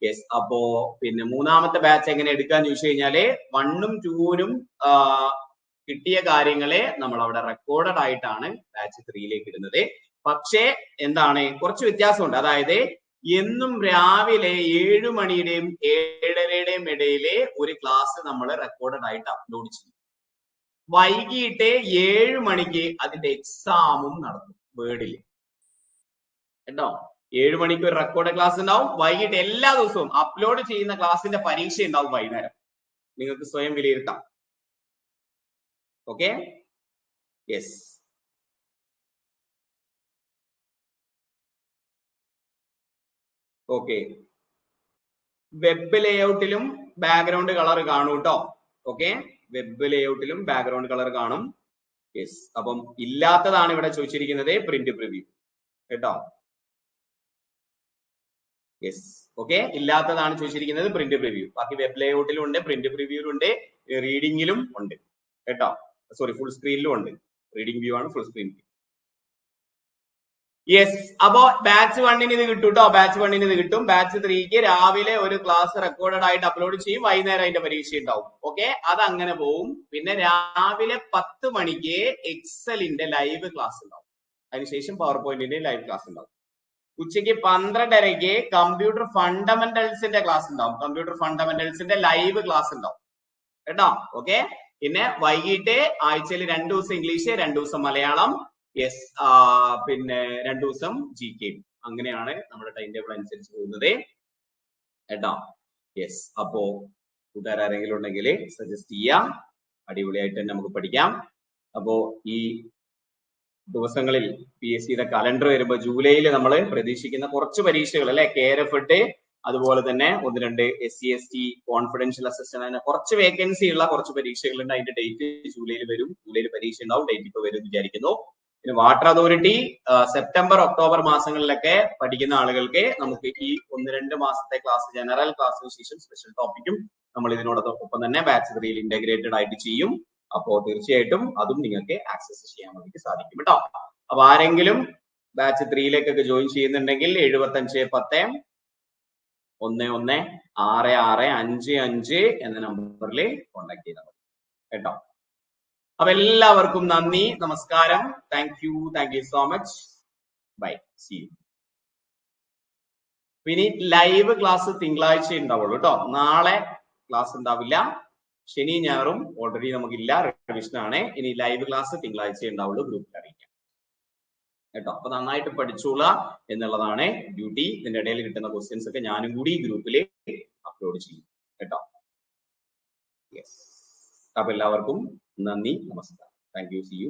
യെസ്, അപ്പോ പിന്നെ 3ാമത്തെ ബാച്ച് എങ്ങനെ എടുക്കാന്ന് ചോദിച്ചു കഴിഞ്ഞാല് 1ഉം 2നും കിട്ടിയ കാര്യങ്ങളെ നമ്മൾ അവിടെ റെക്കോർഡഡ് ആയിട്ടാണ് ബാച്ച് 3യിലേക്ക് ഇടുന്നത്. പക്ഷേ എന്താണ്, കുറച്ച് വ്യത്യാസമുണ്ട്. അതായത് എന്നും രാവിലെ 7 മണിയുടെയും 7:30യുടെയും ഇടയിലെ ഒരു ക്ലാസ് നമ്മൾ റെക്കോർഡഡ് ആയിട്ട് അപ്ലോഡ് ചെയ്യും. വൈകിട്ട് 7 മണിക്ക് അതിന്റെ എക്സാമും നടത്തും വേർഡിൽ കേട്ടോ. 7 മണിക്ക് ഒരു റെക്കോർഡ് ക്ലാസ് ഉണ്ടാവും. വൈകിട്ട് എല്ലാ ദിവസവും അപ്ലോഡ് ചെയ്യുന്ന ക്ലാസിന്റെ പരീക്ഷ ഉണ്ടാവും വൈകുന്നേരം. നിങ്ങൾക്ക് സ്വയം വിലയിരുത്താം. Okay, yes. ഓക്കെ, വെബ് ലേഔട്ടിലും ബാക്ക്ഗ്രൗണ്ട് കളർ കാണും കേട്ടോ. ഓക്കെ, വെബ് ലേഔട്ടിലും ബാക്ക്ഗ്രൗണ്ട് കളർ കാണും. യെസ്, അപ്പം ഇല്ലാത്തതാണ് ഇവിടെ ചോദിച്ചിരിക്കുന്നത് പ്രിന്റ് പ്രിവ്യൂ കേട്ടോ. യെസ്, ഓക്കെ, ഇല്ലാത്തതാണ് ചോദിച്ചിരിക്കുന്നത് പ്രിന്റ് പ്രിവ്യൂ. ബാക്കി വെബ് ലേഔട്ടിലും ഉണ്ട്, പ്രിന്റ് പ്രിവ്യൂലും ഉണ്ട്, റീഡിങ്ങിലും ഉണ്ട് കേട്ടോ. സോറി, ഫുൾ സ്ക്രീനിലും ഉണ്ട്. റീഡിംഗ് വ്യൂ ആണ്, ഫുൾ സ്ക്രീൻ. യെസ്, അപ്പോ ബാച്ച് 1ന് ഇത് കിട്ടും കേട്ടോ. ബാച്ച് 1ന് ഇത് കിട്ടും. ബാച്ച് 3ക്ക് രാവിലെ ഒരു ക്ലാസ് റെക്കോർഡഡ് ആയിട്ട് അപ്ലോഡ് ചെയ്യും. വൈകുന്നേരം അതിന്റെ പരീക്ഷ ഉണ്ടാവും. ഓക്കെ, അത് അങ്ങനെ പോവും. പിന്നെ രാവിലെ 10 മണിക്ക് എക്സലിന്റെ ലൈവ് ക്ലാസ് ഉണ്ടാവും. അതിനുശേഷം പവർ പോയിന്റിന്റെ ലൈവ് ക്ലാസ് ഉണ്ടാവും. ഉച്ചയ്ക്ക് 12:30ക്ക് കമ്പ്യൂട്ടർ ഫണ്ടമെന്റൽസിന്റെ ക്ലാസ് ഉണ്ടാവും. കമ്പ്യൂട്ടർ ഫണ്ടമെന്റൽസിന്റെ ലൈവ് ക്ലാസ് ഉണ്ടാവും കേട്ടോ. ഓക്കെ, പിന്നെ വൈകിട്ട് ആഴ്ചയിൽ 2 ദിവസം ഇംഗ്ലീഷ്, 2 ദിവസം മലയാളം. യെസ്, പിന്നെ 2 ദിവസം GK. അങ്ങനെയാണ് നമ്മുടെ ടൈം ടേബിൾ അനുസരിച്ച് പോകുന്നത് കേട്ടോ. യെസ്, അപ്പോ കൂട്ടുകാരെങ്കിലും ഉണ്ടെങ്കിൽ സജസ്റ്റ് ചെയ്യാം. അടിപൊളിയായിട്ട് തന്നെ നമുക്ക് പഠിക്കാം. അപ്പോ ഈ ദിവസങ്ങളിൽ PSCയുടെ കലണ്ടർ വരുമ്പോൾ ജൂലൈയിൽ നമ്മൾ പ്രതീക്ഷിക്കുന്ന കുറച്ച് പരീക്ഷകൾ അല്ലെ, KRF, അതുപോലെ തന്നെ 1-2 SC/ST കോൺഫിഡൻഷ്യൽ അസിസ്റ്റന്റ്, അങ്ങനെ കുറച്ച് വേക്കൻസി ഉള്ള കുറച്ച് പരീക്ഷകളുണ്ട്. അതിന്റെ ഡേറ്റ് ജൂലൈയിൽ വരും. ജൂലൈയിൽ പരീക്ഷ ഉണ്ടാവും. ഡേറ്റ് ഇപ്പൊ വരും വിചാരിക്കുന്നു. പിന്നെ വാട്ടർ അതോറിറ്റി സെപ്റ്റംബർ ഒക്ടോബർ മാസങ്ങളിലൊക്കെ പഠിക്കുന്ന ആളുകൾക്ക് നമുക്ക് ഈ 1-2 മാസത്തെ ക്ലാസ്, ജനറൽ ക്ലാസ്സിന് ശേഷം സ്പെഷ്യൽ ടോപ്പിക്കും നമ്മൾ ഇതിനോടൊപ്പം തന്നെ ബാച്ച് 3യിൽ ഇന്റഗ്രേറ്റഡ് ആയിട്ട് ചെയ്യും. അപ്പോ തീർച്ചയായിട്ടും അതും നിങ്ങൾക്ക് ആക്സസ് ചെയ്യാൻ വേണ്ടി സാധിക്കും കേട്ടോ. അപ്പൊ ആരെങ്കിലും ബാച്ച് 3യിലേക്കൊക്കെ ജോയിൻ ചെയ്യുന്നുണ്ടെങ്കിൽ 7510-116655 എന്ന നമ്പറിൽ കോൺടാക്ട് ചെയ്താൽ മതി കേട്ടോ. അപ്പൊ എല്ലാവർക്കും നന്ദി, നമസ്കാരം. Thank you so much. Bye, see you. ഇനി ലൈവ് ക്ലാസ് തിങ്കളാഴ്ച ഉണ്ടാവുള്ളൂ കേട്ടോ. നാളെ ക്ലാസ് ഉണ്ടാവില്ല. ശനി ഞായറും ഓൾറെഡി നമുക്കില്ല, റിവിഷൻ ആണ്. ഇനി ലൈവ് ക്ലാസ് തിങ്കളാഴ്ച ഉണ്ടാവുള്ളൂ. ഗ്രൂപ്പിൽ അറിയിക്കാം കേട്ടോ. അപ്പൊ നന്നായിട്ട് പഠിച്ചോളാം എന്നുള്ളതാണ് ഡ്യൂട്ടി. ഇതിന്റെ ഇടയിൽ കിട്ടുന്ന ക്വസ്റ്റ്യൻസ് ഒക്കെ ഞാനും കൂടി ഗ്രൂപ്പിൽ അപ്ലോഡ് ചെയ്യും കേട്ടോ. യെസ്, അപ്പൊ എല്ലാവർക്കും നന്ദി, നമസ്കാരം. Thank you, see U.